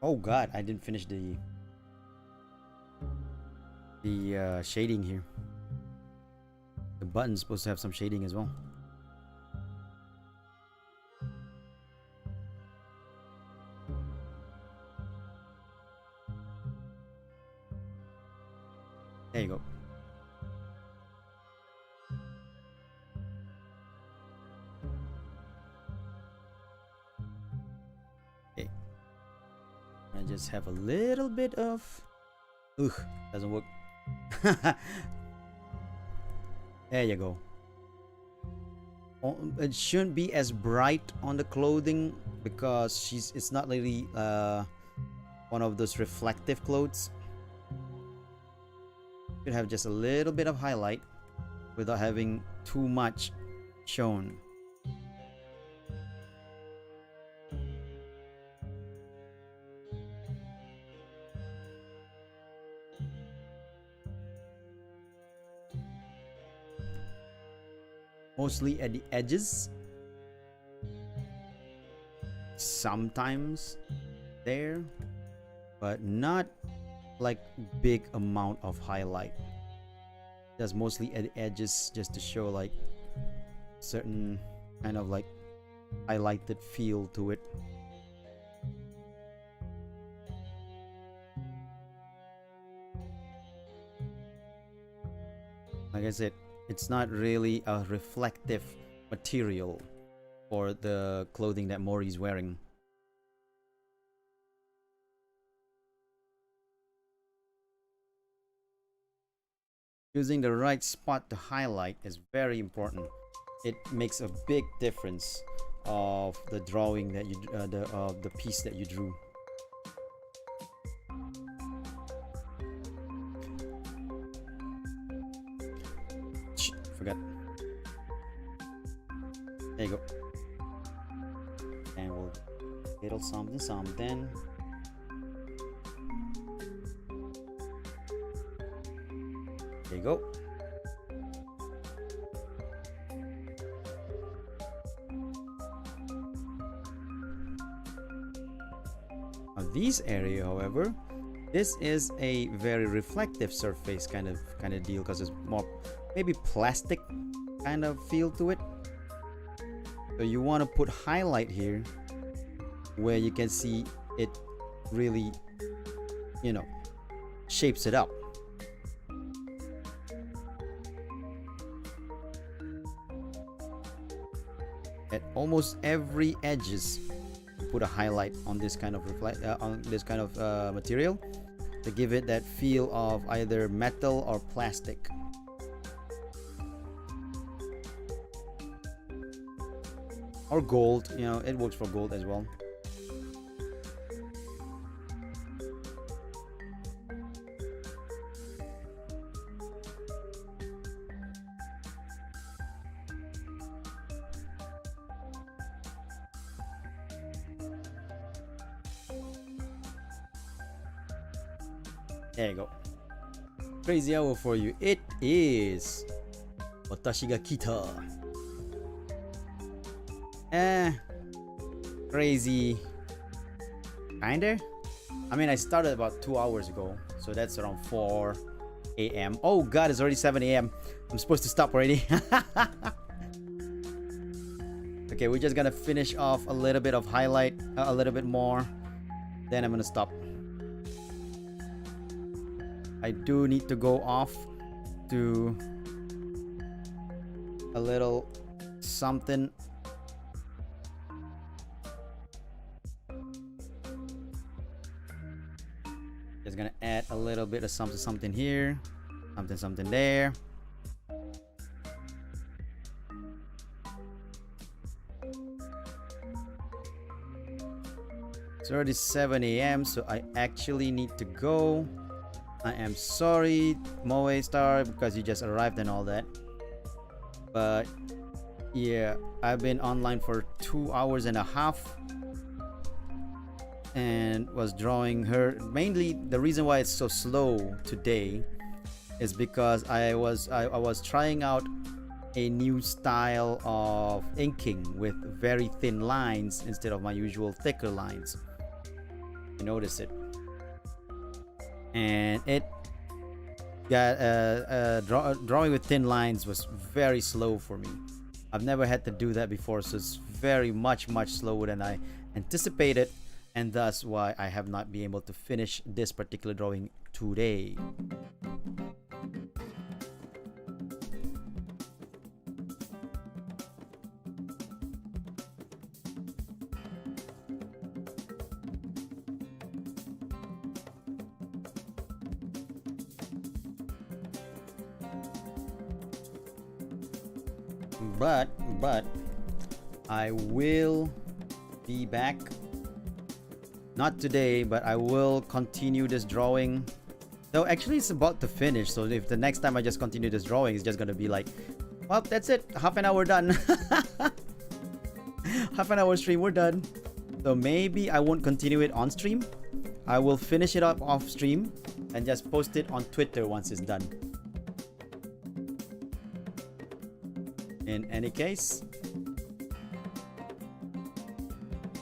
A: Oh god, I didn't finish the shading here. The button's supposed to have some shading as well. There you go. just have a little bit of... Ugh, doesn't work. There you go. It shouldn't be as bright on the clothing because it's not really one of those reflective clothes. Should have just a little bit of highlight without having too much shown. Mostly at the edges, sometimes there, but not like big amount of highlight. Just mostly at the edges, just to show like certain kind of like highlighted feel to it. Like I said, it's not really a reflective material for the clothing that Mori's wearing. Using the right spot to highlight is very important. It makes a big difference of the drawing that you the piece that you drew. Forgot. There you go. And we'll little something something. There you go. Now this area, however, this is a very reflective surface kind of deal because it's more maybe plastic kind of feel to it. So you want to put highlight here where you can see it really, you know, shapes it up. At almost every edges, put a highlight on this kind of material to give it that feel of either metal or plastic. Or gold, you know, it works for gold as well. There you go. Crazy hour for you. It is Watashi ga kita. Crazy. Kinda. I mean, I started about 2 hours ago, so that's around 4 a.m. Oh god, it's already 7 a.m. I'm supposed to stop already. Okay, we're just gonna finish off a little bit of highlight, a little bit more, then I'm gonna stop. I do need to go off to a little something. Just gonna add a little bit of something here, something there. It's already 7 a.m. so I actually need to go. I am sorry, Moe Star, because you just arrived and all that. But yeah, I've been online for 2 hours and a half and was drawing her. Mainly the reason why it's so slow today is because I was trying out a new style of inking with very thin lines instead of my usual thicker lines. You notice it, and it got drawing with thin lines was very slow for me. I've never had to do that before, so it's very much slower than I anticipated, and thus why I have not been able to finish this particular drawing today. but I will be back. Not today, but I will continue this drawing. Though actually it's about to finish, so if the next time I just continue this drawing, it's just gonna be like, well, that's it. Half an hour done. Half an hour stream, we're done. So maybe I won't continue it on stream. I will finish it up off stream and just post it on Twitter once it's done. In any case,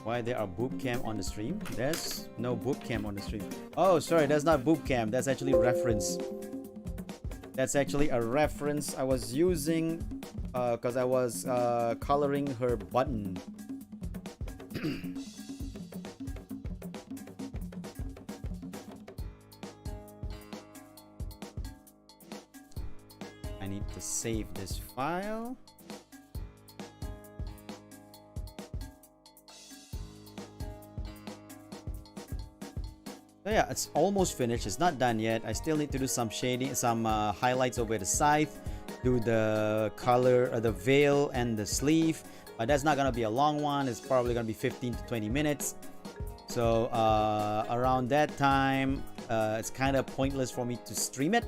A: why there are boob cam on the stream? There's no boob cam on the stream. Oh, sorry, that's not boob cam. That's actually reference. That's actually a reference I was using because I was coloring her button. I need to save this file. So yeah, it's almost finished. It's not done yet. I still need to do some shading, some highlights over the scythe, do the color of the veil and the sleeve. But that's not gonna be a long one. It's probably gonna be 15 to 20 minutes. So around that time, it's kind of pointless for me to stream it.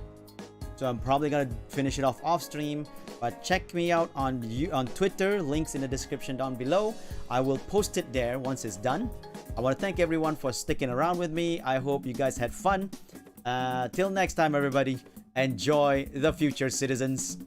A: So I'm probably gonna finish it off stream. But check me out on Twitter. Links in the description down below. I will post it there once it's done. I want to thank everyone for sticking around with me. I hope you guys had fun. Till next time, everybody. Enjoy the future, citizens.